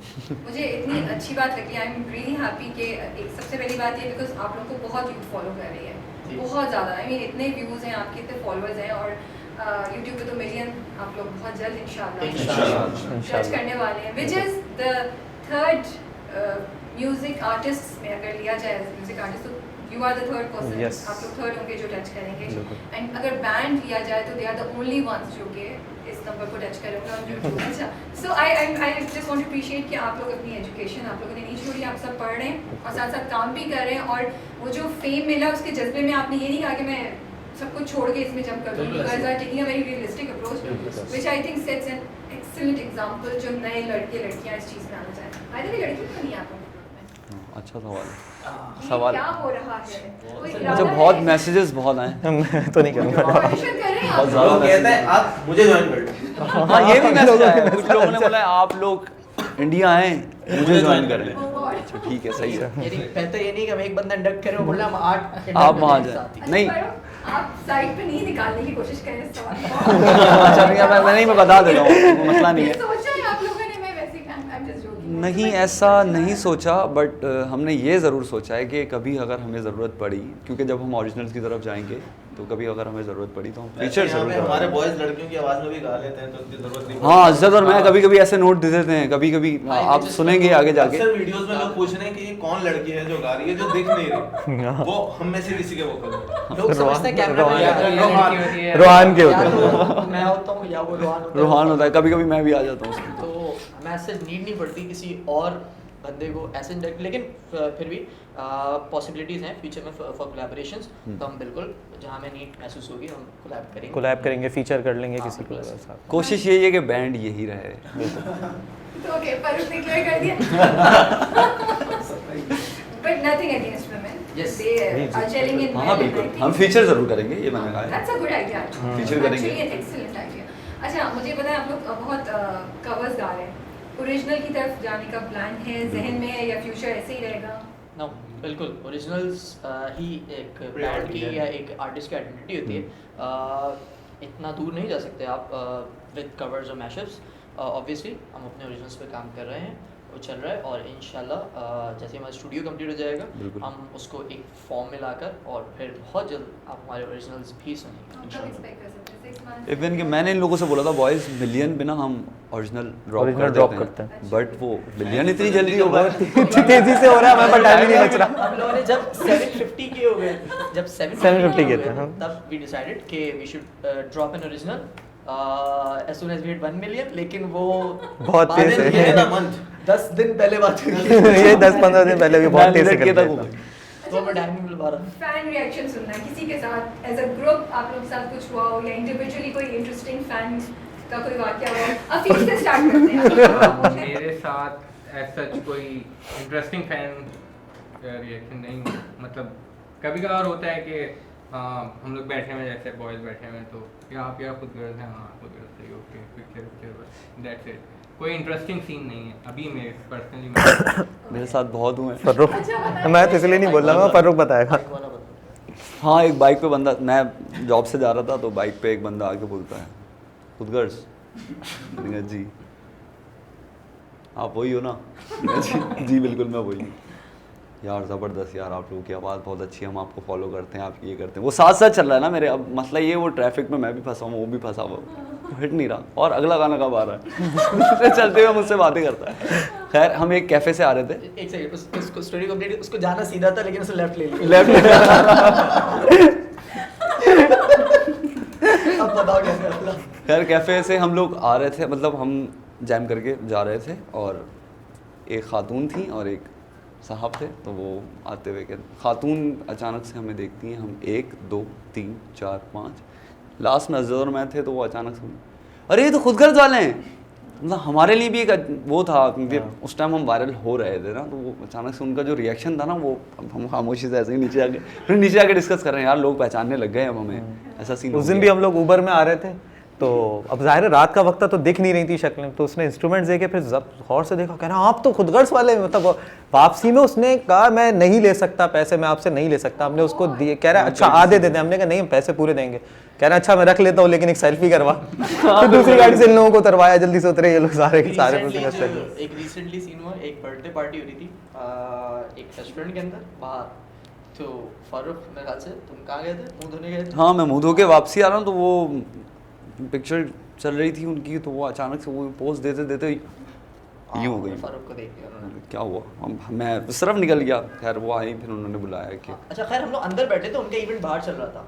मुझे इतनी अच्छी बात लगी, आई एम रियली हैप्पी कि एक सबसे पहली बात ये बिकॉज आप लोग को बहुत यूथ फॉलो कर रही है, बहुत ज़्यादा। आई मीन इतने व्यूज़ हैं आपके, इतने फॉलोअर्स हैं, और यूट्यूब पे तो मिलियन आप लोग बहुत जल्द इंशाल्लाह टच करने वाले हैं, which is the third music artist में अगर लिया जाए म्यूजिक आर्टिस्ट, तो you are the third person, आप लोग थर्ड होंगे जो टच करेंगे। एंड अगर बैंड लिया जाए तो they are the only ones जो कि इस नंबर को टच करेंगे ऑन यूट्यूब। अच्छा, so I just want to appreciate कि आप लोग अपनी एजुकेशन आप लोगों ने नहीं छोड़ी, आप सब पढ़ रहे हैं और साथ साथ काम भी कर रहे हैं, और वो जो फेम मिला उसके जज्बे में आपने ये नहीं कहा कि मैं सब कुछ छोड़ के इसमें जंप कर दूँ। You guys are taking a very realistic approach which I think sets an excellent example जो नए लड़के लड़कियां इस चीज़ में आना चाहते हैं। आई थिंक लड़की क्यों नहीं आप लोग? अच्छा सवाल है। ये सवाल क्या हो रहा है? कोई अच्छा, इरादा बहुत है? मैसेजेस बहुत आए। मैं तो नहीं करूँगा। Audition कर रहे हैं आप बहुत लोग? ज़्यादा वो कहता है आप मुझे ज्वाइन कर लो। हाँ, ये भी मैसेज आया है। कुछ लोगों ने बोला है आप लोग इंडिया आए, मुझे ज्वाइन करें। Oh God. अच्छा ठीक है, सही है। यानी पहले ये नहीं कि हम एक बंदा इंडक्ट करें और बोला हम 8 आप वहाँ जाए। अच्छा, नहीं। करो, आप साइड पे नहीं निकालने की कोशिश करें इस सवाल को। अच्छा ठीक है, मैं नहीं, मैं बता दे रहा हूँ, मसला नहीं है। सोचा है आप लोगों ने? मैं वैसे I'm just joking. नहीं, ऐसा नहीं सोचा, बट हमने ये ज़रूर सोचा है कि कभी अगर हमें ज़रूरत पड़ी, क्योंकि जब हम ओरिजिनल्स की तरफ जाएंगे तो कभी अगर हमें ज़रूरत पड़ी तो हम फीचर यहाँ जरूर पे हमारे करेंगे। बॉयज लड़कियों की आवाज़ में भी गा लेते हैं, तो उनकी जरूरत नहीं हाँ, अज़द और मैं कभी कभी ऐसे नोट दे देते हैं, कभी कभी आप सुनेंगे आगे जाके। अक्सर वीडियोस में लोग पूछ रहे हैं कि ये कौन लड़की है जो गा रही है, जो दिख नहीं रही, वो हम में से किसी के वोकल है। लोग समझते हैं कैमरा में या तो ये रोहान। लड़की होती है, रोहान के या होते तो मैं होता हूँ या वो रोहान होता है। रूहान होता है, कभी कभी मैं भी आ जाता हूँ उसमें। तो हमें ऐसे नीड नहीं पड़ती किसी और बंदे को ऐसे इंडक्ट, लेकिन फिर भी पॉसिबिलिटीज़ हैं फ्यूचर में फॉर कोलैबोरेशंस। तो हम बिल्कुल जहाँ हमें नीड महसूस होगी हम कोलैब करेंगे, फीचर कर लेंगे किसी को बिल्कुल। साथ। कोशिश यही है कि बैंड यही रहे। तो ओके, पर उसने क्लियर कर दिया। But nothing against women. Yes. They are gelling in हाँ well, बिल्कुल, and I हम think फीचर ज़रूर करेंगे, ये मैंने कहा है। that's a good idea. actually. Feature करेंगे। Actually, an excellent idea. अच्छा, मुझे पता है आप लोग बहुत कवर्स गा रहे हैं। ओरिजिनल की तरफ जाने का प्लान है जहन में है या फ्यूचर ऐसे ही रहेगा? नो, बिल्कुल ओरिजिनल्स ही एक बैंड की या एक आर्टिस्ट की आइडेंटिटी होती है। इतना दूर नहीं जा सकते आप विद कवर्स और मैशअप्स। ऑब्वियसली हम अपने ओरिजिनल्स पे काम कर रहे हैं, वो चल रहा है, और इंशाल्लाह जैसे हमारा स्टूडियो कंप्लीट हो जाएगा हम उसको एक फॉर्म में लाकर और फिर बहुत जल्द आप हमारे ओरिजिनल्स भी सुनेंगे कब इंशाल्लाह। expect कर सकते हैं? 6 months? इवन कि मैंने इन लोगों से बोला था बॉयज मिलियन बिना हम ओरिजिनल Original ड्रॉप drop करते करते हैं, बट वो मिलियन इतनी जल्दी होगा। इतनी तेजी से हो रहा है, हमें पर टाइम ही नहीं बच रहा। हम लोगों ने जब 750 के हो गए, जब 750 के थे, हाँ। तब वी डिसाइडेड कि we should drop an original as soon as we hit 1 million, लेकिन वो बहुत तेज बाद में है। ये 10 दिन पहले बात हुई थी। ये 10-15 दिन पहले भी बहुत तेज से कर दिया था। तो हमें टाइम नहीं मिल पा रहा। फैन रिएक्शन सुनना है किसी के साथ, एज अ ग्रुप आप लोग के साथ कुछ हुआ हो या इंडिविजुअली कोई इंटरेस्टिंग फैन का कोई वाकया हुआ हो। अफीफ से स्टार्ट करते हैं। मेरे साथ एज सच कोई इंटरेस्टिंग फैन रिएक्शन नहीं, मतलब कभी कभार होता है कि हम लोग बैठे हुए, जैसे बॉयज बैठे हुए तो या आप या खुद गर्ल्स हैं, हाँ खुद गर्ल्स सही, ओके पिक्चर बस दैट्स इट। कोई इंटरेस्टिंग सीन नहीं है अभी मेरे पर्सनली। मेरे साथ बहुत हुए हैं। फर्रुख, मैं तो इसलिए नहीं बोल रहा, मैं फर्रुख बताएगा। हाँ, एक बाइक पे बंदा, मैं जॉब से जा रहा था तो बाइक पे एक बंदा आके बोलता है खुद गर्ल्स, जी आप वही हो ना? जी बिल्कुल मैं वही हूँ। यार ज़बरदस्त यार, आप लोगों की आवाज़ बहुत अच्छी है, हम आपको फॉलो करते हैं, आप ये करते हैं। वो साथ साथ चल रहा है ना मेरे। अब मसला ये, वो ट्रैफिक में मैं भी फंसा हूँ, वो भी फंसा हुआ, हिट नहीं रहा, और अगला गाना कब आ रहा है? चलते हुए मुझसे बातें करता है। खैर, हम एक कैफ़े से आ रहे थे। एक सेकंड, उसको स्टोरी कंप्लीट, उसको जाना सीधा था लेकिन उसने लेफ्ट ले लिया। लेफ्ट अब बताओ कैसे हुआ? खैर, कैफ़े से हम लोग आ रहे थे, मतलब हम जैम करके जा रहे थे, और एक खातून थी और एक साहब थे, तो वो आते हुए कहते, खातून अचानक से हमें देखती हैं, हम 1 2 3 4 5 लास्ट में अजहर मैं थे, तो वो अचानक से अरे ये तो खुदगर्ज वाले हैं। मतलब हमारे लिए भी एक वो था, क्योंकि उस टाइम हम वायरल हो रहे थे ना, तो वो अचानक से उनका जो रिएक्शन था ना, वो हम खामोशी से ऐसे ही नीचे आके डिस्कस कर रहे हैं, यार लोग पहचानने लग गए अब हमें, ऐसा सीन। उस दिन भी हम लोग ऊबर में आ रहे थे, तो अब जाहिर है रात का वक्त था तो दिख नहीं रही थी शक्लें, तो उसने इंस्ट्रूमेंट्स देखे, फिर जब गौर से देखा, कह रहा आप तो खुदगर्ज वाले, मतलब वापसी में उसने कहा मैं नहीं ले सकता पैसे, मैं आपसे नहीं ले सकता। हमने उसको दिए, कह रहा अच्छा आधे दे दें, हमने कहा नहीं हम पैसे पूरे देंगे। कह रहा अच्छा मैं रख लेता हूँ, लेकिन एक सेल्फी करवा। फिर दूसरी गाड़ी से इन लोगों को उतरवाया, जल्दी से उतरे ये लोग सारे के सारे। एक रिसेंटली सीन हुआ, एक बर्थडे पार्टी हो रही थी एक रेस्टोरेंट के अंदर बाहर, तो फारूक मेरे ख्याल से तुम कहाँ गए थे, मुंह धोने गए थे? हाँ मैं मुंह धो के वापसी आ रहा हूँ, तो वो पिक्चर चल रही थी उनकी, तो वो अचानक से वो पोस्ट देते देते यूँ हो गई। फारूक को देख लिया उन्होंने, क्या हुआ, मैं सिर्फ निकल गया। खैर वो आई, फिर उन्होंने बुलाया कि अच्छा खैर हम लोग अंदर बैठे थे, उनका इवेंट बाहर चल रहा था,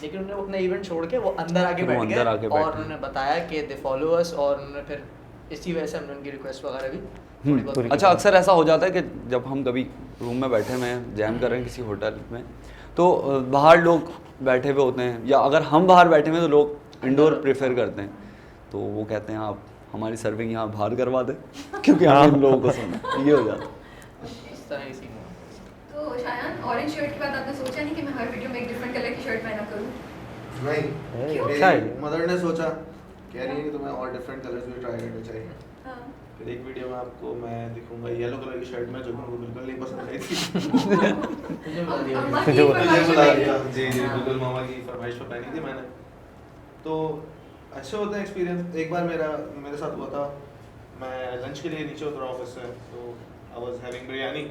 लेकिन उन्होंने अपना इवेंट छोड़ के वो अंदर आके बैठ गए और उन्होंने बताया कि दे फॉलो अस, और उन्होंने फिर इसी वजह से हमने उनकी रिक्वेस्ट वगैरह भी थोड़ी बहुत। अच्छा अक्सर ऐसा हो जाता है कि जब हम कभी रूम में बैठे हुए हैं, जैम कर रहे हैं किसी होटल में, तो बाहर लोग बैठे हुए होते हैं, या अगर हम बाहर बैठे हुए हैं तो लोग इंडोर प्रेफर करते हैं, तो वो कहते हैं आप हमारी सर्विंग यहाँ बाहर करवा दें, क्योंकि हम लोगों को सुनना, ये हो जाता है। इस तरह ही सीन हुआ। तो शायन ऑरेंज शर्ट के बाद आपने सोचा नहीं कि मैं हर वीडियो में एक डिफरेंट कलर की शर्ट पहना करूँ? नहीं, अच्छा मेरी मदर ने सोचा, कह रही है कि तुम्हें और डिफरेंट कलर्स भी ट्राई करने चाहिए। हाँ। फिर एक वीडियो में आपको मैं दिखूंगा येलो कलर की शर्ट में, जो उनको बिल्कुल नहीं पसंद आई थी। मुझे बता दिया अम्मा तुझे की बता फरमाइश मुझे बुला पे- दिया, जी जी हाँ। बिल्कुल मामा की फरमाइश पे पहनी थी मैंने। तो अच्छे होते हैं एक्सपीरियंस। एक बार मेरे साथ हुआ था, मैं लंच के लिए नीचे उतरा ऑफिस से, तो आई वाज हैविंग बिरयानी,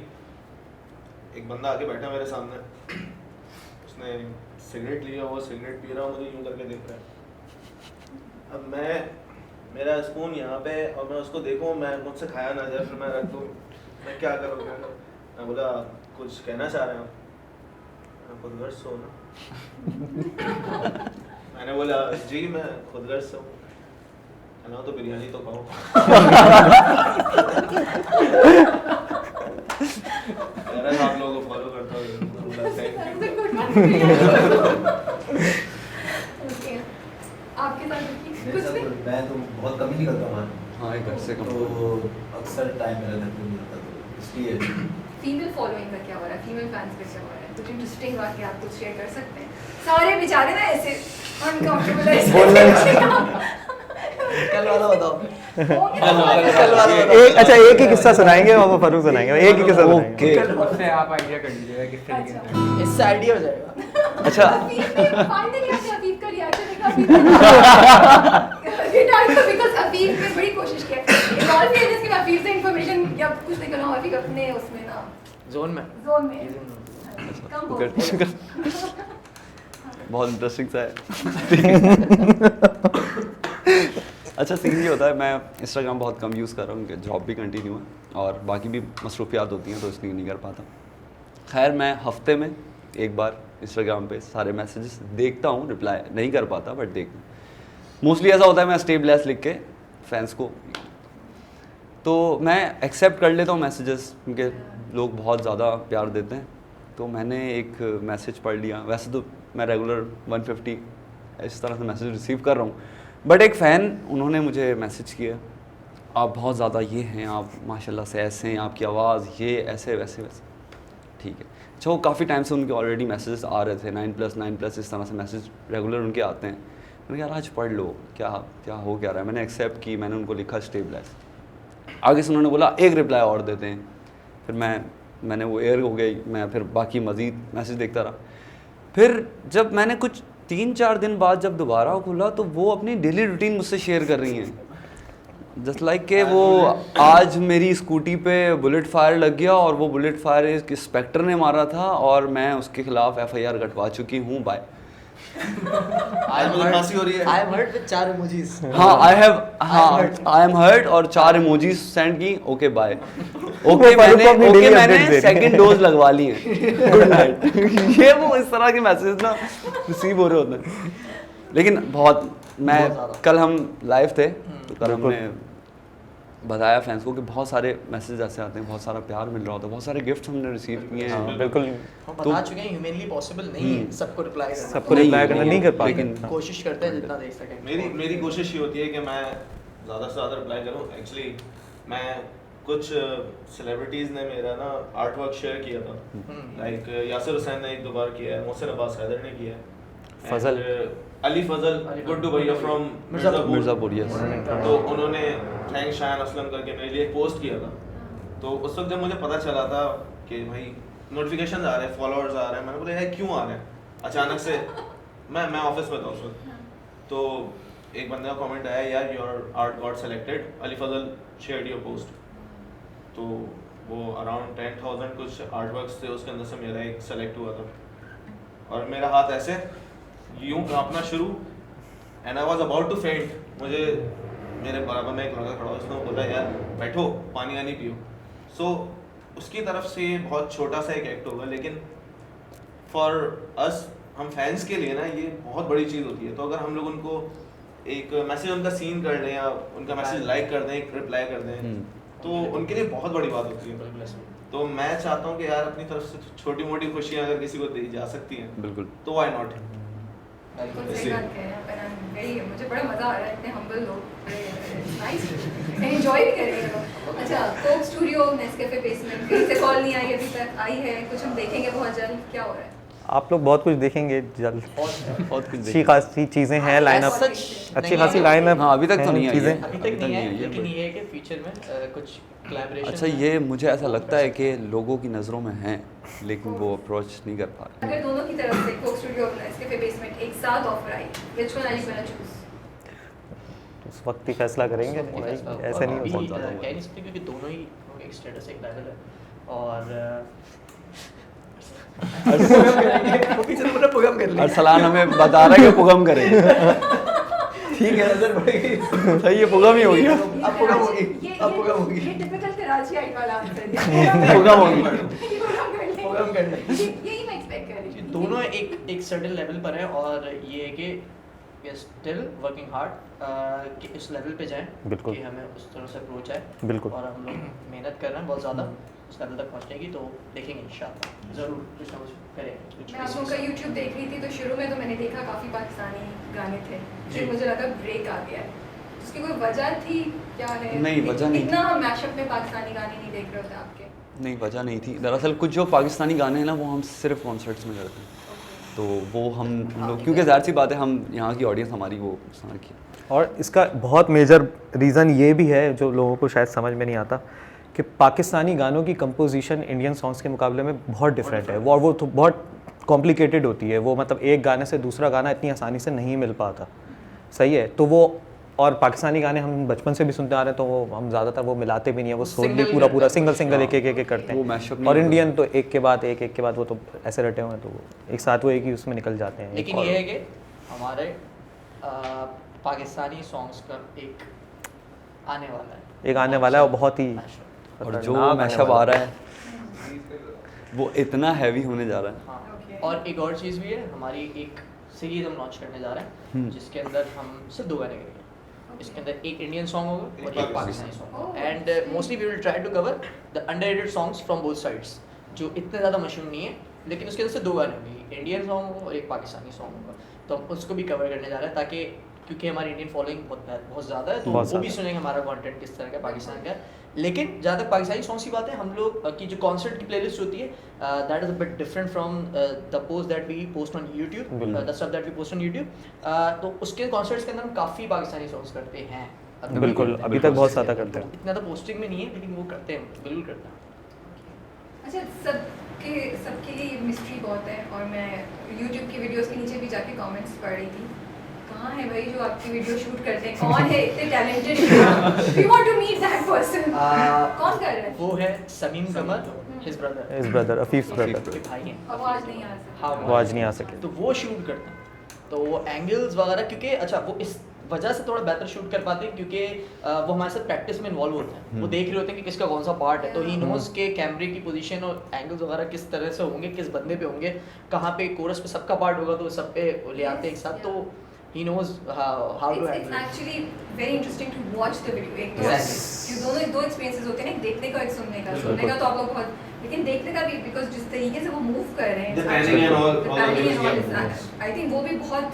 एक बंदा आके बैठा मेरे सामने, उसने सिगरेट लिया, वो सिगरेट पी रहा, मुझे यूं करके देख रहा है। अब मेरा स्पून यहाँ पे, और मैं उसको देखूँ, मैं मुझसे खाया ना जाए, फिर मैं रख दूँ, मैं क्या करूँ? मैं बोला कुछ कहना चाह रहे हैं आप? खुदगर्ज से हो ना? मैंने बोला जी मैं खुदगर्ज से हूँ, है ना, तो बिरयानी तो खाओ। आप लोगों को फॉलो करता हूँ, थैंक यू। ओके, आपके साथ मेरे कुछ साथ भी? मैं तो बहुत कम ही निकलता हूँ बाहर, हाँ एक घर से कम। तो अक्सर टाइम मेरा घर पे नहीं होता, तो इसलिए फीमेल फॉलोइंग का क्या हो रहा है, फीमेल फैंस का क्या हो रहा है? कुछ इंटरेस्टिंग बातें आप कुछ शेयर कर सकते हैं? सारे बेचारे ना ऐसे अनकंफर्टेबल ऐसे कल वाला बताओ। कल वाला एक अच्छा एक ही किस्सा सुनाएंगे, वो फरूक सुनाएंगे, एक ही किस्सा सुनाएंगे। ओके उससे आप आइडिया कर लीजिएगा किस तरीके से। इससे आइडिया हो जाएगा। अच्छा फाइनली क्या अफीफ का रिएक्शन देखा बिकॉज़ अफीफ ने बड़ी कोशिश की है। एक और भी है जिसके मैं अफीफ से इंफॉर्मेशन या कुछ नहीं कर रहा हूं, अफीफ अपने उसमें ना जोन में जोन में कम हो बहुत इंटरेस्टिंग सा है। अच्छा सीन ये होता है, मैं इंस्टाग्राम बहुत कम यूज़ कर रहा हूँ, जॉब भी कंटिन्यू है और बाकी भी मसरूफियात होती हैं, तो इसलिए नहीं कर पाता। खैर मैं हफ्ते में एक बार इंस्टाग्राम पे सारे मैसेजेस देखता हूँ, रिप्लाई नहीं कर पाता बट देखता हूँ। मोस्टली ऐसा होता है मैं स्टे ब्लेस्ड लिख के फैंस को, तो मैं एक्सेप्ट कर लेता हूँ मैसेजेस, क्योंकि लोग बहुत ज़्यादा प्यार देते हैं। तो मैंने एक मैसेज पढ़ लिया, वैसे तो मैं रेगुलर 150 इस तरह से मैसेज रिसीव कर रहा हूँ, बट एक फ़ैन उन्होंने मुझे मैसेज किया, आप बहुत ज़्यादा ये हैं, आप माशाल्लाह से ऐसे हैं, आपकी आवाज़ ये ऐसे वैसे वैसे। ठीक है, अच्छा वो काफ़ी टाइम से उनके ऑलरेडी मैसेजेस आ रहे थे, 9+9+ इस तरह से मैसेज रेगुलर उनके आते हैं। मैंने कहा यार आज पढ़ लो, क्या हो क्या रहा है। मैंने एक्सेप्ट की, मैंने उनको लिखा स्टे ब्लेस्ड। आगे से उन्होंने बोला एक रिप्लाई और देते हैं, फिर मैंने वो एयर हो गई, मैं फिर बाकी मज़ीद मैसेज देखता रहा। फिर जब मैंने कुछ 3-4 दिन बाद जब दोबारा खुला, तो वो अपनी डेली रूटीन मुझसे शेयर कर रही हैं, जस्ट लाइक के वो आज मेरी स्कूटी पे बुलेट फायर लग गया और वो बुलेट फायर एक इंस्पेक्टर ने मारा था और मैं उसके खिलाफ FIR कटवा चुकी हूँ, बाय। खांसी हो रही है। I am hurt with 4 emojis. हाँ आई एम हर्ट और 4 इमोजीज सेंड की, ओके बाय। ओके फारूक को अपनी मैंने daily updates दे रही है। सेकंड डोज लगवा ली है, गुड नाइट। ये वो इस तरह के मैसेज ना रिसीव हो रहे होते हैं, लेकिन बहुत बहुत ज़्यादा। कल हम लाइव थे, तो कल हमने बताया फैंस को कि बहुत सारे मैसेज ऐसे आते हैं, बहुत सारा प्यार मिल रहा होता है, बहुत सारे गिफ्ट हमने रिसीव किए हैं। हाँ, बिल्कुल हम बता चुके हैं ह्यूमनली पॉसिबल नहीं है सबको रिप्लाई करना, सबको रिप्लाई करना नहीं कर पाते, लेकिन कोशिश करते हैं जितना देख सकें। मेरी कोशिश ये होती है कि मैं ज़्यादा से ज़्यादा रिप्लाई करूँ। एक्चुअली मैं कुछ सेलिब्रिटीज़ ने मेरा ना आर्ट वर्क शेयर किया था, लाइक यासिर हुसैन ने एक दो बार किया है, मोहसिन अब्बास हैदर ने किया है, फजल अली फजल गुड्डू भैया फ्रॉम मिर्ज़ापुर, यस। तो उन्होंने थैंक शायन असलम करके मेरे लिए एक पोस्ट किया था। तो उस वक्त जब मुझे पता चला था कि भाई नोटिफिकेशन आ रहे हैं, फॉलोअर्स आ रहे हैं, मैंने बोला यार क्यों आ रहे हैं अचानक से। मैं ऑफिस में था उस वक्त, तो एक बंदे का कमेंट आया, यार your art got selected, Ali Fazal shared your post. तो वो अराउंड 10,000 कुछ आर्ट वर्क्स थे, उसके अंदर से मेरा एक सेलेक्ट हुआ था और मेरा हाथ ऐसे यूं कांपना शुरू, and I was about to faint. मुझे मेरे बराबर में एक लड़का खड़ा, उसने बोला यार बैठो पानी वानी पियो। सो उसकी तरफ से बहुत छोटा सा एक एक्ट होगा, लेकिन फॉर अस, हम फैंस के लिए ना ये बहुत बड़ी चीज़ होती है। तो अगर हम लोग उनको एक मैसेज, उनका सीन कर दें या उनका मैसेज लाइक कर दें, एक रिप्लाई कर दें, तो उनके लिए बहुत बड़ी बात होती है। तो मैं चाहता हूँ कि यार अपनी तरफ से छोटी मोटी खुशियाँ अगर किसी को दी जा सकती हैं, बिल्कुल, तो व्हाई नॉट। बिल्कुल सही बात कह रहे हैं आप, and very मुझे बड़ा मजा आ रहा है, इतने हम्बल लोग, नाइस, एंजॉय भी कर रहे हैं। अच्छा, कोक स्टूडियो नेस्कैफे बेसमेंट, कहीं से कॉल नहीं आई अभी तक, आई है कुछ, हम देखेंगे बहुत जल्द, क्या हो रहा है? आप लोग बहुत कुछ देखेंगे जल्द, बहुत कुछ अच्छी खासी चीज़ें हैं लाइन अप, अच्छी खासी लाइन अप। हाँ, अभी तक तो नहीं आई है, चीज़ें अभी तक नहीं है, लेकिन ये है कि फ्यूचर में कुछ कोलैबोरेशन। अच्छा, ये मुझे ऐसा लगता है कि लोगों की नज़रों में हैं, लेकिन वो अप्रोच नहीं कर पा रहे। अगर दोनों की तरफ से कोक स्टूडियो और नेस्कैफे बेसमेंट एक साथ ऑफर आई, which one are you gonna choose? उस वक्त ही फैसला करेंगे भाई, ऐसे नहीं हो अभी सकता। कह नहीं सकते क्योंकि दोनों ही एक स्टेटस एक लेवल है और अरसलान हमें बता रहा है कि पुगम करें। ठीक है, सही है, पुगम ही हो गया। अब पुगम होगी, अब पुगम होगी। ये टिपिकल कराची आइट वाला आंसर है। पुगम होगी। पुगम कर ले। यही मैं एक्सपेक्ट कर रही थी। दोनों एक सर्टेन लेवल पर हैं और ये है कि we are still working hard कि इस लेवल पे जाएं, बिल्कुल। कि हमें उस तरह से अप्रोच आए, बिल्कुल। और हम लोग मेहनत कर रहे हैं बहुत ज़्यादा उस लेवल तक पहुंचने की। तो देखेंगे इंशाल्लाह, ज़रूर कुछ ना कुछ करेंगे। मैं आप लोगों का YouTube देख रही थी, तो शुरू में तो मैंने देखा काफ़ी पाकिस्तानी गाने थे, फिर मुझे लगा ब्रेक आ गया है। उसकी कोई वजह थी, क्या है? नहीं, वजह नहीं। इतना हम मैशअप में पाकिस्तानी गाने नहीं देख रहे होते आपके? नहीं, वजह नहीं थी। दरअसल कुछ जो पाकिस्तानी गाने हैं ना, वो हम सिर्फ कॉन्सर्ट्स में करते हैं, तो वो हम लोग, क्योंकि ज़ाहिर सी बात है हम यहाँ की ऑडियंस हमारी वो समझ की। और इसका बहुत मेजर रीज़न ये भी है जो लोगों को शायद समझ में नहीं आता कि पाकिस्तानी गानों की कंपोजिशन इंडियन सॉन्ग्स के मुकाबले में बहुत डिफरेंट है, वो तो बहुत कॉम्प्लिकेटेड होती है। वो मतलब एक गाने से दूसरा गाना इतनी आसानी से नहीं मिल पाता, सही है। तो वो, और पाकिस्तानी गाने हम बचपन से भी सुनते आ रहे हैं, तो वो हम ज़्यादातर वो मिलाते भी नहीं है, वो सोल भी पूरा सिंगल एक करते वो हैं। मैशअप नहीं और होता। इंडियन तो एक के बाद वो तो ऐसे रटे हुए हैं, तो वो एक साथ वो एक ही उसमें निकल जाते हैं। लेकिन ये है कि हमारे पाकिस्तानी सॉन्ग्स का एक आने वाला है, वो बहुत ही, और जो मैशअप आ रहा है वो इतना हैवी होने जा रहा है। हाँ। और एक और चीज़ भी है, हमारी एक सीरीज हम लॉन्च करने जा रहे हैं जिसके अंदर हम सिर्फ 2 गाने करेंगे। इसके अंदर एक इंडियन सॉन्ग होगा और एक पाकिस्तानी सॉन्ग होगा, and mostly we will try to cover the underrated songs from both sides, जो इतने ज़्यादा मशहूर नहीं है, लेकिन उसके अंदर से 2 गाने होंगे, इंडियन सॉन्ग होगा और एक पाकिस्तानी सॉन्ग होगा। तो हम उसको भी कवर करने जा रहे हैं, ताकि क्योंकि हमारी इंडियन फॉलोइंग बहुत ज़्यादा है, तो वो भी सुनेंगे हमारा कंटेंट किस तरह का पाकिस्तान का। लेकिन जहाँ तक पाकिस्तानी सॉन्ग्स की बात है, हम लोग की जो कॉन्सर्ट की प्लेलिस्ट होती है, that is a bit different from the post that we post on YouTube, the stuff that we post on YouTube. तो उसके कॉन्सर्ट्स के अंदर हम काफ़ी पाकिस्तानी सॉन्ग्स करते हैं। बिल्कुल, अभी तक बहुत ज़्यादा करते हैं। इतना तो पोस्टिंग में नहीं है, लेकिन वो करते हैं, बिल्कुल करते हैं। अच्छा, सबके लिए मिस्ट्री बहुत है, और मैं YouTube की वीडियोस के नीचे भी जाके कमेंट्स पढ़ रही थी, कहाँ है भाई जो आपकी वीडियो शूट करते हैं, कौन है इतने talented, we want to meet that person. कौन कर रहा है? वो है Sameem Qamar, his brother Afif brother, के भाई हैं। अब आज नहीं आ सकता। हाँ, वो आज नहीं आ सके। तो वो शूट करते हैं, तो वो एंगल्स वगैरह, क्योंकि अच्छा वो इस वजह से थोड़ा बेहतर शूट कर पाते हैं क्योंकि वो हमारे साथ प्रैक्टिस में इन्वॉल्व होते हैं, वो देख रहे होते हैं कि किसका कौन सा पार्ट है, तो ही नोज के कैमरे की पोजीशन और एंगल्स वगैरह किस तरह से होंगे, किस बंदे पे होंगे, कहाँ पे कोरस पे सबका पार्ट होगा, तो सब पे ले आते हैं एक साथ, तो he knows how to It's handle it. actually very interesting to watch the video, एक तो कि दोनों दो एक्सपीरियंसेस होते हैं ना, एक देखने का, एक सुनने का। सुनने का तो आप लोग बहुत, लेकिन देखने का भी, बिकॉज जिस तरीके से वो मूव कर रहे हैं, आई थिंक वो भी बहुत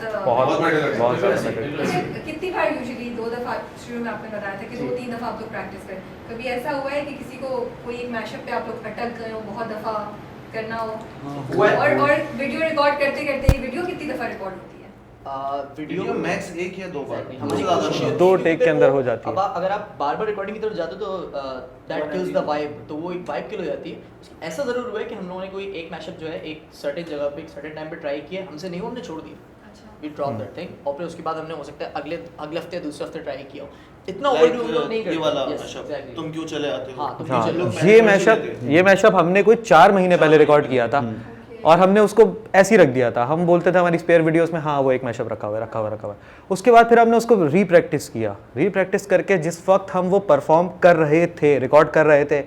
कितनी बार, यूजुअली 2 दफ़ा शुरू में आपने बताया था कि 2-3 दफ़ा आप लोग प्रैक्टिस करें, कभी ऐसा हुआ है कि किसी को कोई एक मैशअप पे आप लोग अटक गए हो, बहुत दफ़ा करना हो? और वीडियो रिकॉर्ड करते करते ही वीडियो कितनी दफ़ा रिकॉर्ड होती है? वीडियो मैक्स 1 या 2 बार, हमारी ज़्यादा कोशिश नहीं। 2 टेक के अंदर हो जाती है। अब अगर आप बार बार रिकॉर्डिंग की तरफ जाते हो तो दैट किल्स द वाइब, तो वो एक वाइब किल हो जाती है। ऐसा ज़रूर हुआ है कि हम लोगों ने कोई एक मैशअप जो है एक सर्टेन जगह पे एक सर्टेन टाइम पे ट्राई किया, हमसे नहीं हुआ, हमने छोड़ दिया, वी ड्रॉप दैट थिंग, और फिर उसके बाद हमने हो सकता है अगले हफ्ते दूसरे हफ्ते ट्राई किया हो। इतना ओवरडू हम लोग नहीं करते। ये वाला Yes, मैशअप, exactly. तुम क्यों चले आते हो? हाँ, तुम हाँ, क्यों चले ये मैशअप हमने कोई 4 महीने पहले रिकॉर्ड किया था और हमने उसको ऐसे ही रख दिया था। हम बोलते थे हमारी स्पेयर वीडियोस में, हाँ वो एक मैशअप रखा हुआ है। उसके बाद फिर हमने उसको रीप्रैक्टिस किया, रीप्रैक्टिस करके जिस वक्त हम वो परफॉर्म कर रहे थे, रिकॉर्ड कर रहे थे,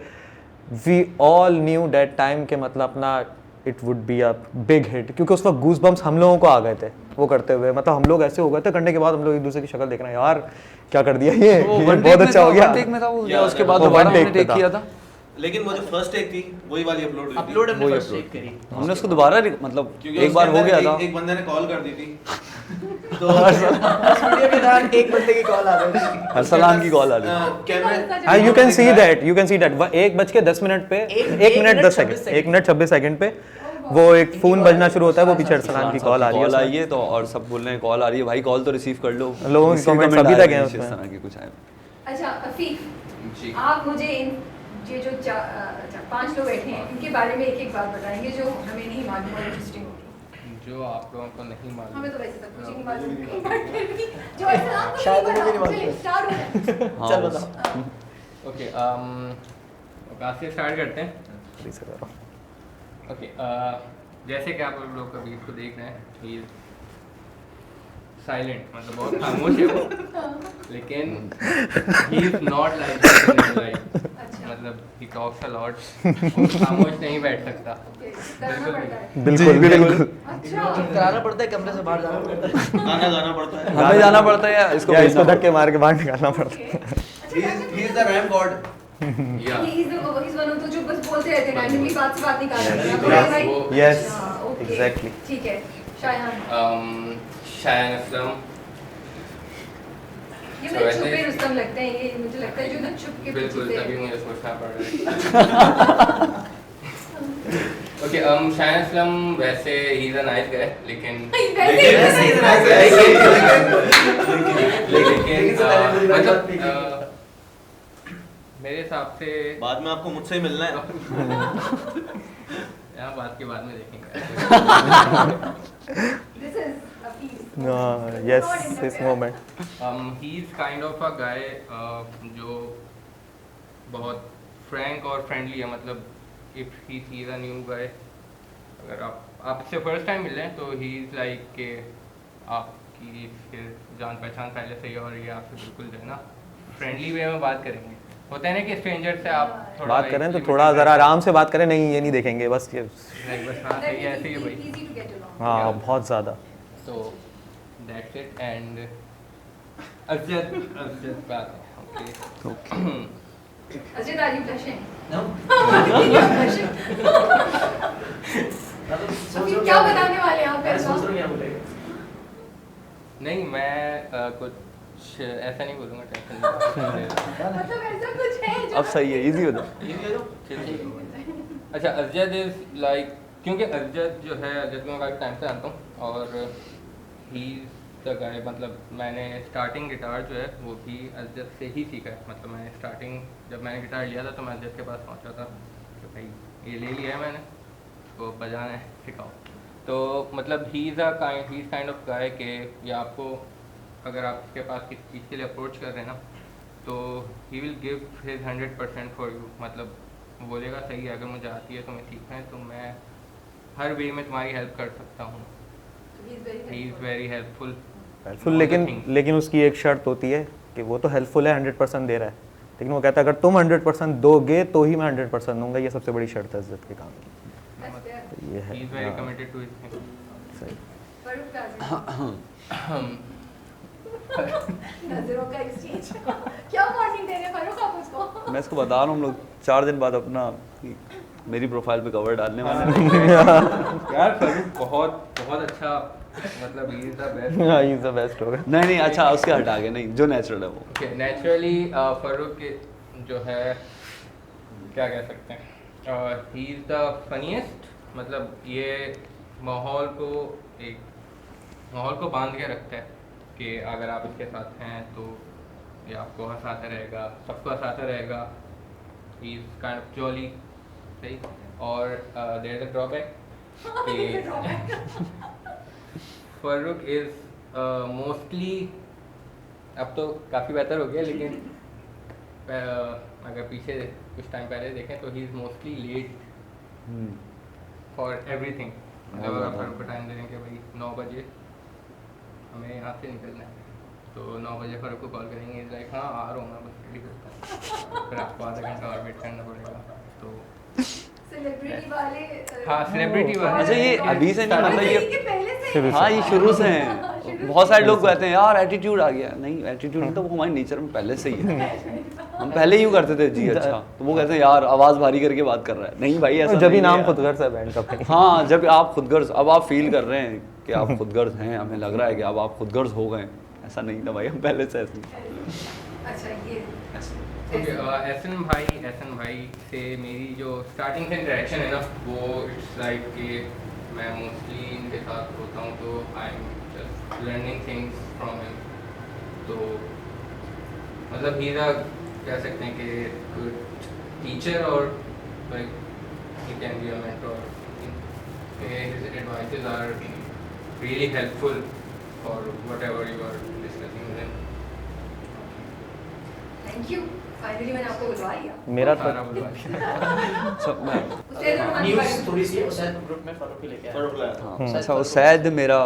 we all knew that time के मतलब अपना it would be a big hit, क्योंकि उस वक्त गूज बम्स हम लोगों को आ गए थे वो करते हुए। मतलब हम लोग ऐसे हो गए थे, करने के बाद हम लोग एक दूसरे की शक्ल देख रहे हैं, यार क्या कर दिया ये बहुत अच्छा हो गया। वन टेक में था वो, या उसके बाद दोबारा हमने टेक किया था। लेकिन वो जो फर्स्ट टेक थी वही वाली अपलोड हमने फर्स्ट टेक करी, हमने उसको दोबारा मतलब एक बार हो गया था, एक बंदे ने कॉल कर दी थी तो उस वीडियो के दौरान एक बंदे की कॉल आ रही थी, अरसलान की कॉल आ रही थी। हाँ, you can see that 1:10 पे 1 मिनट 10 सेकंड 1 मिनट 26 सेकंड पे वो एक फोन बजना शुरू होता है, वो पीछे अरसलान की कॉल आ रही कॉल है। आई है तो, और सब बोल रहे हैं कॉल आ रही है, भाई कॉल तो रिसीव कर लो। लोगों के कमेंट्स अभी तक हैं उसमें। इस तरह के कुछ आए। अच्छा अफीफ, आप मुझे ये जो 5 लोग बैठे हैं इनके बारे में एक बात बताएंगे जो हमें नहीं मालूम और इंटरेस्टिंग होगी। जो आप लोगों को नहीं मालूम। हमें तो वैसे सब कुछ ही नहीं मालूम, जो ऐसा आपको शायद नहीं मुझे नहीं पता, मालूम। चलिए स्टार्ट हो जाए। चल बताओ। ओके, कहाँ से स्टार्ट करते हैं? ओके, जैसे कि आप लोग अभी इसको देख रहे हैं, ही साइलेंट, मतलब बहुत खामोश है वो, लेकिन ही इज नॉट लाइक मतलब ही टॉक्स अ लॉट, खामोश नहीं बैठ सकता। करना पड़ता है। बिल्कुल बिल्कुल। अच्छा कराना पड़ता है, कमरे से बाहर जाना पड़ता है, गाना गाना पड़ता है। हमें जाना पड़ता है या इसको या इसको भेजना धक्के मार के बाहर निकालना पड़ता है। he is the RAM god. या he's one of the जो बस बोलते रहते हैं रैंडमली बात से बात नहीं कर रहे हैं भाई। Yes, हाँ, okay, exactly. ठीक है शायान, शायान असलम। ये So, मुझे वैसे- छुपे रुस्तम लगते हैं, ये मुझे लगता है जो ना छुप के बिल्कुल, पीछे से- तभी मुझे सोचना पड़ रहा है। ओके, शायान असलम वैसे he is a nice guy, लेकिन वैसे ही मतलब मेरे हिसाब से बाद में आपको मुझसे ही मिलना है। यहाँ बात के बाद में देखेंगे। This is Afif. Yes, Not in the this pair. moment. He is kind of a guy जो बहुत फ्रैंक और फ्रेंडली है। मतलब if he sees a new guy, अगर आपसे फर्स्ट टाइम मिल रहे हैं तो ही इज लाइक के आपकी फिर जान पहचान पहले से ही, और ये आपसे बिल्कुल जो है ना फ्रेंडली वे में बात करेंगे। होता है ना कि स्ट्रेंजर से आप थोड़ा बात करें तो थोड़ा ज़रा आराम से बात करें, नहीं ये नहीं देखेंगे बस ये। like बस हाँ सही है, ऐसे ही है भाई। Easy to get along. हाँ बहुत ज़्यादा। तो दैट्स इट। एंड अजद बात है। Okay, Ajit, are you blushing? No? You're blushing. Afif क्या बताने वाले हैं आप मैं ऐसा? सोच रहा हूँ क्या बोलेगा। नहीं मैं कुछ ऐसा नहीं बोलूँगा, टेंशन नहीं। मतलब ऐसा कुछ है जो अब सही है, इजी हो जाए। अच्छा, अजद इज लाइक, क्योंकि अजद जो है, अजद को मैं काफ़ी टाइम से जानता हूँ और ही द गाय, मतलब मैंने स्टार्टिंग गिटार जो है वो भी अजद से ही सीखा है। मतलब मैंने स्टार्टिंग जब मैंने गिटार लिया था तो मैं अजद के पास पहुँचा था कि भाई ये ले लिया है मैंने, तो बजाना है, सिखाओ। तो मतलब he is kind of guy के, या आपको अगर आप इसके पास किसी चीज़ के लिए अप्रोच कर रहे हैं ना, तो he will give his 100% for you. मतलब बोलेगा सही है, अगर मुझे आती है तुम्हें सीखना है तो मैं हर वे में तुम्हारी हेल्प कर सकता हूँ। ही इज़ वेरी हेल्पफुल। हेल्पफुल, लेकिन उसकी एक शर्त होती है कि वो तो हेल्पफुल है, 100% दे रहा है, लेकिन वो कहता है अगर तुम 100% दोगे तो ही मैं 100% दूंगा। ये सबसे बड़ी शर्त है इज्जत के काम की। तो ये है। He is very committed to his thing. सही। फरूक का Ajit. नजरों का एक्सचेंज क्या वार्निंग दे रहे हैं फारूक आप उसको? मैं इसको बता रहा हूँ, हम लोग 4 दिन बाद अपना मेरी प्रोफाइल पे कवर डालने वाले हैं। यार फरूक बहुत बहुत अच्छा, मतलब ही इज द बेस्ट। हाँ ही इज द बेस्ट होगा। नहीं अच्छा, उसके हटा के नहीं, जो नेचुरल है वो। ओके, नेचुरली फरूक के जो है क्या कह सकते हैं, ही इज़ द फनीएस्ट। मतलब ये माहौल को बांध के रखता है कि अगर आप इसके साथ हैं तो ये आपको हंसाता रहेगा, सबको हंसाता रहेगा। He is kind of jolly, सही। और देयर इज अ ड्रॉबैक कि फरूक इज़ मोस्टली, अब तो काफ़ी बेहतर हो गया, लेकिन अगर पीछे कुछ टाइम पहले देखें तो he is mostly late for everything. मतलब अगर फरूक को टाइम दे दें कि भाई 9 बजे हमें यहाँ से निकलना है, तो 9 बजे फरूक को कॉल करेंगे, लाइक हाँ आ रहा हूँ मैं, बस रेडी होता हूँ। फिर आपको आधा घंटा और वेट करना पड़ेगा। तो सेलिब्रिटी वाले हाँ, सेलिब्रिटी वाले। अच्छा, ये अभी से नहीं, मतलब ये पहले से हाँ ये शुरू से हैं। बहुत सारे लोग कहते हैं यार एटीट्यूड आ गया। नहीं, एटीट्यूड नहीं, तो वो हमारे नेचर में पहले से ही है। हम पहले यूँ करते थे जी अच्छा, तो वो कहते हैं यार आवाज़ भारी करके बात कर रहा है। नहीं भाई, ऐसा जब भी नहीं नाम है। खुदगर्ज है बैंड का भाई। हाँ, जब आप खुदगर्ज, अब आप फील कर रहे हैं कि आप खुदगर्ज हैं, हमें लग रहा है कि अब आप खुदगर्ज हो गए। ऐसा नहीं था भाई, हम पहले से ऐसे। अच्छा ये ओके, एहसन भाई से मेरी जो स्टार्टिंग से इंटरेक्शन है ना, वो इट्स लाइक कि मैं मोस्टली इनके साथ होता हूँ तो I am just learning things from him. तो मतलब ही कह सकते हैं कि गुड टीचर, और like he can be a mentor. His advices are really helpful for whatever you are discussing with him. Thank you, finally मैंने आपको बुलवा लिया। मेरा तो सारा बुलवा दिया। सब मैं उससे तो हमारी न्यूज़ फाइनल- थोड़ी सी उस ग्रुप में फरूक ही लेके आया। फरूक लाया था। हाँ, शायद अच्छा, फरूक- उसैद मेरा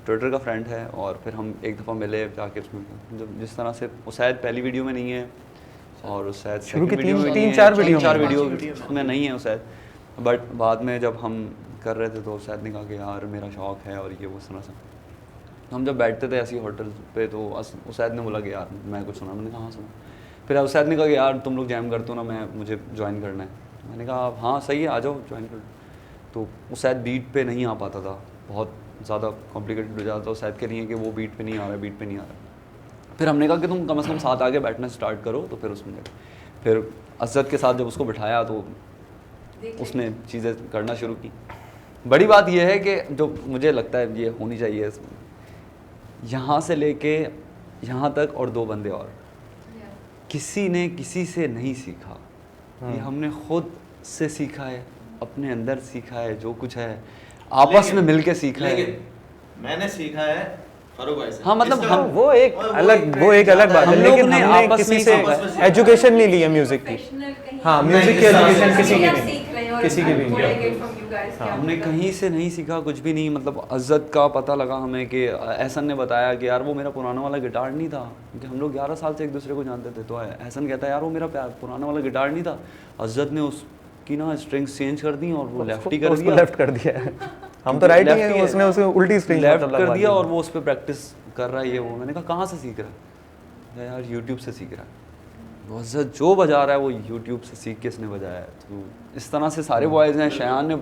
ट्विटर का फ्रेंड है, और फिर हम एक दफ़ा मिले जाके उसमें, जब जिस तरह से उसैद पहली वीडियो में नहीं है और उसैद शुरू के second वीडियो में तीन- नहीं है, चार वीडियो चार में। वीडियो में नहीं है उसैद। बट बाद में जब हम कर रहे थे तो उसैद ने कहा कि यार मेरा शौक है और ये वो सुना सा। हम जब बैठते थे ऐसी होटल पे तो उसैद ने बोला कि यार मैं कुछ सुना। मैंने कहा हाँ सुना। फिर उसैद ने कहा कि यार तुम लोग जैम करते हो ना, मुझे ज्वाइन करना है। मैंने कहा हाँ सही है, आ जाओ ज्वाइन कर। तो उसैद बीट पे नहीं आ पाता था, बहुत ज़्यादा कॉम्प्लिकेटेड हो जाता था उसैद के लिए कि वो बीट पे नहीं आ रहा। फिर हमने कहा कि तुम कम से कम साथ आके बैठना स्टार्ट करो, तो फिर उसमें फिर असद के साथ जब उसको बिठाया तो उसने चीज़ें करना शुरू की। बड़ी बात यह है कि जो मुझे लगता है ये होनी चाहिए इसमें, यहाँ से लेके यहाँ तक और 2 बंदे और, किसी ने किसी से नहीं सीखा, ये हमने खुद से सीखा है, अपने अंदर सीखा है, जो कुछ है आपस में मिलके सीखा है। लेकिन मैंने सीखा है फरूक भाई से। हाँ, मतलब इसका- हम वो एक अलग बात है, हम लोग लेकिन ने हमने आपस किसी में से सीखा है। एजुकेशन नहीं ली है म्यूजिक की। प्रोफेशनल कहीं हाँ, आप- म्यूजिक की एजुकेशन किसी की आप नहीं। सीख रहे हैं और किसी की भी I'm नहीं। learning it from you guys कि आप हमने लोग- कहीं से नहीं सीखा, कुछ भी नहीं। मतलब अज़्ज़त का पता लगा हमें कि एहसन ने बताया कि यार वो मेरा पुराना वाला गिटार नहीं था, क्योंकि हम लोग 11 साल से एक दूसरे को जानते थे। तो एहसन कहता है यार वो मेरा पुराना वाला गिटार नहीं था, अज़्ज़त ने उसकी ना स्ट्रिंग्स चेंज कर दी और वो लेफ्टी कर उसको दिया, लेफ्ट कर दिया है। हम तो राइट ही Left ही है, है। उसने उसे उल्टी स्ट्रिंग लेफ्ट कर दिया और वो उस पर प्रैक्टिस कर रहा है ये वो। मैंने कहा कहाँ से सीख रहा है? यार यूट्यूब से सीख रहा है। वो अज़्ज़त जो बजा रहा है वो यूट्यूब से सीख के इसने बजाया है। तो इस तरह से सारे बॉयज़ हैं। शयान ने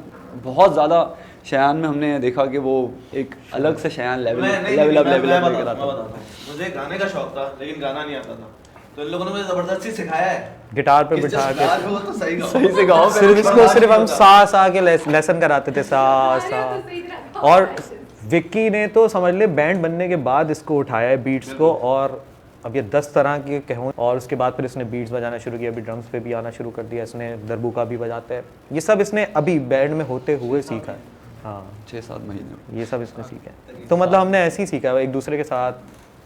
बहुत ज़्यादा, शयान में हमने देखा कि वो एक अलग से शयान लेवल मैं लेवल अप लेकर आता बताता था। हूँ। मुझे गाने का शौक था लेकिन गाना नहीं आता था, तो इन लोगों ने मुझे जबरदस्ती सिखाया है। गिटार पे कि बिठा just गा के लो तो सही गाओ। सही से गाओ। सिर्फ इसको सिर्फ हम सा के लेसन कराते थे, सा हमारे तो सही तरह- और विक्की ने तो समझ ले बैंड बनने के बाद इसको उठाया है बीट्स को, और अब ये 10 तरह के कहूँ, और उसके बाद फिर इसने बीट्स बजाना शुरू किया, अभी ड्रम्स पे भी आना शुरू कर दिया इसने, दरबुका भी बजाता है। ये सब इसने अभी बैंड में होते हुए सीखा है। हाँ, 6-7 महीने। ये सब इसने सीखा है। तो मतलब हमने ऐसे ही सीखा है, एक दूसरे के साथ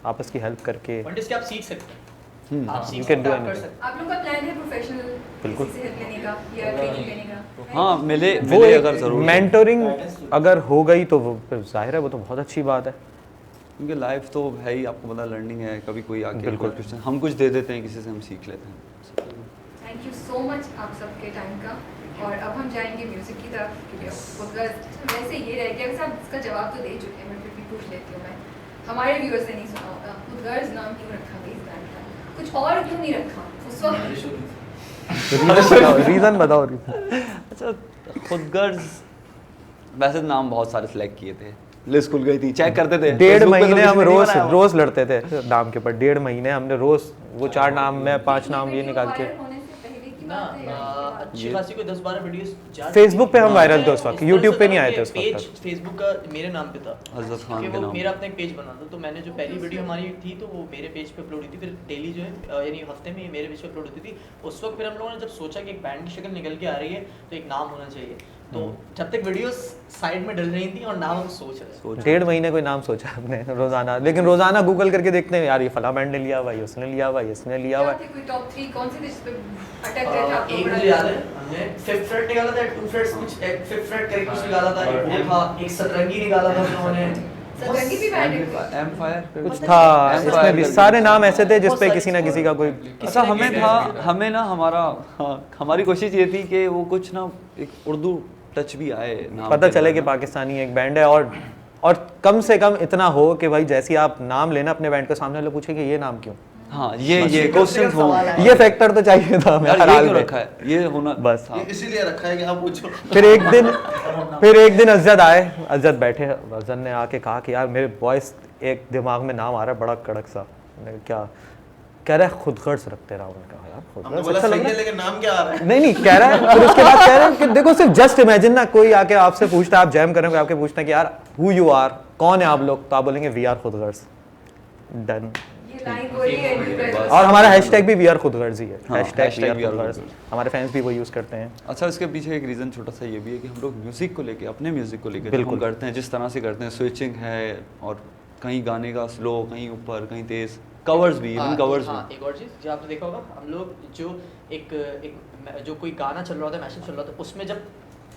आपस की हेल्प करके। पॉइंट इसके आप सीख सकते हैं, आप you सीख can सकते do हैं, आप कर anything. सकते हैं। आप लोग का प्लान है प्रोफेशनल बिल्कुल। किसी से हेल्प लेने का या ट्रेनिंग लेने का? हाँ, मिले वो मिले एक अगर ज़रूर। मेंटोरिंग अगर हो गई तो वो फिर जाहिर है वो तो बहुत अच्छी बात है। क्योंकि लाइफ तो है ही, आपको पता लर्निंग है। कभी कोई आके बिल्कुल। कुछ हम कुछ दे देते हैं, किसी से हम सीख लेते हैं। थैंक यू सो मच आप सबके टाइम का। और अब हम जाएंगे म्यूजिक की तरफ, क्योंकि अगर वैसे ये रह गया, वैसे आप इसका जवाब तो दे चुके हैं, मैं फिर भी पूछ लेती हूँ मैं। हमारे व्यूअर्स ने नहीं सुना होगा, खुदगर्ज नाम क्यों रखा था इस बैंड का, कुछ और क्यों नहीं रखा उस वक्त? रीज़न बताओ। अच्छा, खुदगर्ज वैसे तो नाम बहुत सारे सिलेक्ट किए थे, लिस्ट खुल गई थी, चेक करते थे 1.5 Facebook पे तो महीने किसी हम ने नहीं बनाया हुआ। रोज लड़ते थे नाम के ऊपर। 1.5 महीने हमने रोज वो 4 नाम में 5 नाम ये निकाल के। वायरल होने से पहले की ना बात है या अच्छी खासी कोई 10-12 वीडियोस जा Facebook पे हम वायरल थे उस वक्त, YouTube पे नहीं आए थे उस वक्त पेज तक। फेसबुक का मेरे नाम पे था, अजद खान क्योंकि के वो नाम मेरा अपना एक पेज बना था, तो मैंने जो पहली वीडियो हमारी थी तो वो मेरे पेज पे अपलोड हुई थी, फिर डेली जो है यानी हफ्ते में मेरे पेज पे अपलोड होती थी। उस वक्त फिर हम लोगों ने जब सोचा कि एक बैंड की शक्ल निकल के आ रही है तो एक नाम होना चाहिए, तो जब तक वीडियोस साइड में डल रही थी और नाम हम सोच रहे थे। 1.5 महीने कोई नाम सोचा हमने रोजाना, लेकिन रोजाना गूगल करके देखते हैं यार ये फला बैंड ने लिया हुआ है, उसने लिया हुआ है, इसने लिया हुआ क्या है। थे कोई टॉप 3 कौन से थे जिस पे अटैक करके आपको एक बड़ा मुझे याद है हमने 5th फ्रेट निकाला था, 2 फ्रेट्स कुछ 5th फ्रेट करके कुछ निकाला था, एक वो था, एक सतरंगी निकाला था उन्होंने, सतरंगी भी बैंड है एम्पायर कुछ था इसमें भी, सारे नाम ऐसे थे जिसपे किसी ना किसी का कोई। अच्छा, हमें ना हमारी कोशिश ये थी कि वो कुछ ना एक उर्दू टच भी आए नाम पता के चले अंदर कि ना। पाकिस्तानी एक बैंड है, और कम से कम इतना हो कि भाई जैसे ही आप नाम लेना अपने बैंड के सामने, लोग पूछे कि ये नाम क्यों। हाँ, ये क्वेश्चंस हो, ये फैक्टर तो चाहिए था हमें यार हर ये हाल क्यों में। रखा है, ये होना बस। था। इसीलिए रखा है कि आप पूछो। फिर एक दिन अजद आए, अजद बैठे, अजद ने आके कहा कि यार मेरे बॉयस एक दिमाग में नाम आ रहा है बड़ा कड़क सा। मैंने कहा, क्या कह रहा है, खुदगर्ज रखते रहा। उन्होंने कहा यार हमने खुदगर्ज बोला अच्छा लग सही रहा है, है। लेकिन नाम क्या आ रहा है? नहीं कह रहा है, फिर उसके बाद कह रहे हैं कि देखो सिर्फ जस्ट इमेजिन ना, कोई आके आपसे पूछता है, आप जैम करेंगे, आपके पूछते हैं कि यार हु यू आर, कौन है आप लोग, तो आप बोलेंगे वी आर खुदगर्ज। डन। ये लाइन बोली है बस। और हमारा हैशटैग भी वी आर खुदगर्ज ही है, हाँ, hashtag hashtag we we are are खुदगर्ज। खुदगर्ज। हमारे फैंस भी वो यूज करते हैं। अच्छा, इसके पीछे एक रीज़न छोटा सा ये भी है कि हम लोग म्यूज़िक को लेके, अपने म्यूज़िक को लेके बिल्कुल। हम करते हैं जिस तरह से करते हैं, स्विचिंग है और कहीं गाने का स्लो, कहीं ऊपर, कहीं तेज, कवर्स भी, इवन कवर्स हाँ, भी। एक और चीज़ जो आपने देखा होगा, हम लोग जो एक जो कोई गाना चल रहा होता है, मैसेज चल रहा होता है, उसमें जब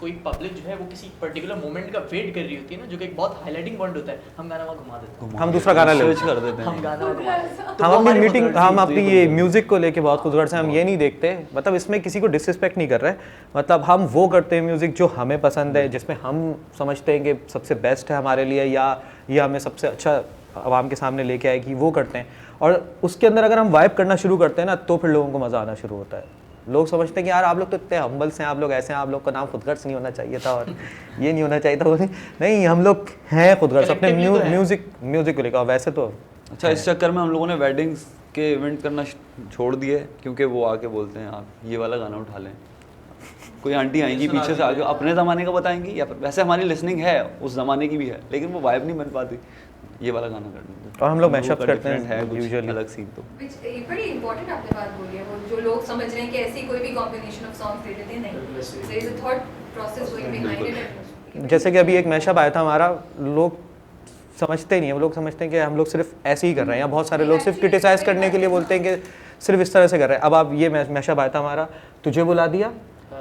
कोई पब्लिक जो है वो किसी पर्टिकुलर मोमेंट का वेट कर रही होती है ना, जो कि एक बहुत हाईलाइटिंग पॉइंट होता है, हम गाना वहाँ घुमा देते हैं, हम दूसरा गाना ले स्विच कर देते हम हैं। गाना वहाँ घुमा देते हैं। तो हम वो अपनी हमारी मीटिंग, खुदगर्जी हम होती अपनी है। ये म्यूजिक को लेके बहुत खुदगर्ज हैं। हम ये नहीं देखते, मतलब इसमें किसी को डिसरिस्पेक्ट नहीं कर रहे, मतलब हम वो करते हैं म्यूजिक जो हमें पसंद है, जिसमें हम समझते हैं कि सबसे बेस्ट है हमारे लिए, या ये हमें सबसे अच्छा आवाम के सामने लेके आएगी, वो करते हैं। और उसके अंदर अगर हम वाइब करना शुरू करते हैं ना, तो फिर लोगों को मज़ा आना शुरू होता है। लोग समझते हैं कि यार आप लोग तो इतने हम्बल से हैं, आप लोग ऐसे हैं, आप लोग का नाम खुदगर्ज नहीं होना चाहिए था, और ये नहीं होना चाहिए था, वो नहीं, हम लोग हैं खुदगर्ज अपने Collectively तो है। म्यूजिक को लेकर। वैसे तो अच्छा, इस चक्कर में हम लोगों ने वेडिंग्स के इवेंट करना छोड़ दिए, क्योंकि वो आके बोलते हैं आप ये वाला गाना उठा लें। कोई आंटी आएंगी पीछे से आगे अपने ज़माने का बताएंगी, या फिर वैसे हमारी लिसनिंग है उस ज़माने की भी है, लेकिन वो वाइब नहीं बन पाती, ये वाला गाना करने दो। और हम लोग लोगों mashups का करते हैं different है कुछ usually। अलग सीन तो। ये बड़ी इंपॉर्टेंट आपने बात बोली है, वो जो लोग समझ रहे हैं कि ऐसी कोई भी कॉम्बिनेशन ऑफ सॉन्ग्स दे देते हैं, नहीं, there is a thought process going behind it. जैसे कि अभी एक मैशअप आया था हमारा, लोग समझते नहीं है, वो लोग समझते हैं कि हम लोग सिर्फ ऐसे ही कर रहे हैं, या बहुत सारे लोग सिर्फ क्रिटिसाइज करने के लिए बोलते हैं कि सिर्फ इस तरह से कर रहे हैं। अब आप ये मैशअप आया था हमारा, तुझे बुला दिया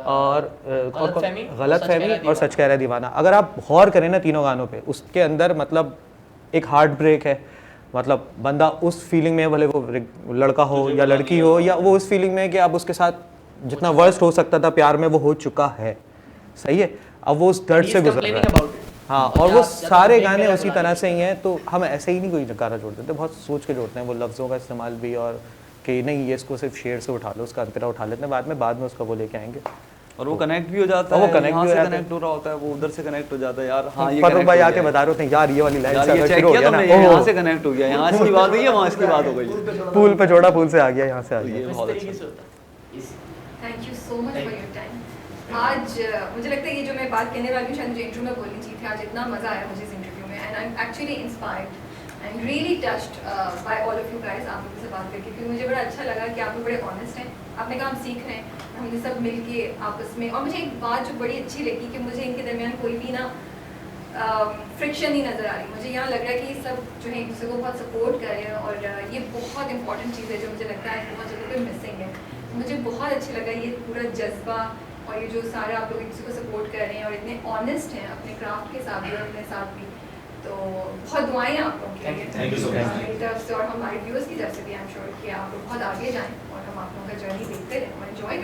और गलतफहमी और सच कह रहा है दीवाना। अगर आप गौर करें ना तीनों गानों पे, उसके अंदर मतलब एक हार्ट ब्रेक है, मतलब बंदा उस फीलिंग में है, भले वो लड़का हो या लड़की हो, या वो उस फीलिंग में है कि अब उसके साथ जितना वर्स्ट हो सकता था प्यार में वो हो चुका है, सही है, अब वो उस दर्द से गुजर रहा है। हाँ, और वो सारे गाने उसी तरह से ही हैं, तो हम ऐसे ही नहीं कोई गाना जोड़ते थे, बहुत सोच के जोड़ते हैं, वो लफ्ज़ों का इस्तेमाल भी, और कि नहीं ये इसको सिर्फ शेर से उठा लो, उसका अंतरा उठा लेते हैं, बाद में उसका वो लेके आएंगे, और वो कनेक्ट भी हो जाता और है, वो connect यहाँ भी से हो जाता है। कनेक्ट हो रहा होता है, वो उधर से कनेक्ट हो जाता है, यार हाँ ये फरूख connect भाई हो आके गया है। बता रहे होते हैं यार ये वाली लाइन यार से ये अगर चेक शुरू हो किया गया ना, तुमने, ये यहाँ ओह, से कनेक्ट हो गया, यहाँ इसकी बात हुई है, वहाँ इसकी बात हो गई। पुल पे जोड़ा पुल से आ गया, यहाँ से आ तो गया। ये इस बहुत तरीके अच्छा। से होता है। Thank you so much for your time. आज मुझे लगता है ये जो मैं बात कहने वाली हूँ शायद मुझे इंटरव्यू में बोलनी चाहिए थी, आज इतना मज़ा आया मुझे इस इंटरव्यू में, and I am actually inspired, I am really touched bye all of you guys, आप लोगों से बात करके, क्योंकि मुझे बड़ा अच्छा लगा कि आप लोग बड़े ऑनेस्ट हैं, आपने कहा हम सीख रहे हैं, हमने सब मिल के आपस में, और मुझे एक बात जो बड़ी अच्छी लगी कि मुझे इनके दरमियान कोई भी ना फ्रिक्शन नहीं नज़र आ रही, मुझे यहाँ लग रहा है कि सब जो है एक दूसरे को बहुत सपोर्ट कर रहे हैं, और ये बहुत इंपॉर्टेंट चीज़ है जो मुझे लगता है बहुत जगह पे मिसिंग है। मुझे बहुत अच्छा लगा ये पूरा जज्बा, और ये जो सारे आप लोग एक दूसरे को सपोर्ट कर रहे हैं और इतने ऑनेस्ट हैं अपने क्राफ्ट के साथ भी और अपने साथ भी, तो बहुत दुआएं हैं आप लोगों के लिए Thank you so much. मेरी तरफ से और हमारे व्यूअर्स की तरफ से भी। आई एम श्योर कि आप लोग बहुत आगे जाएं और हम आप लोगों का जर्नी देखते रहें और एंजॉय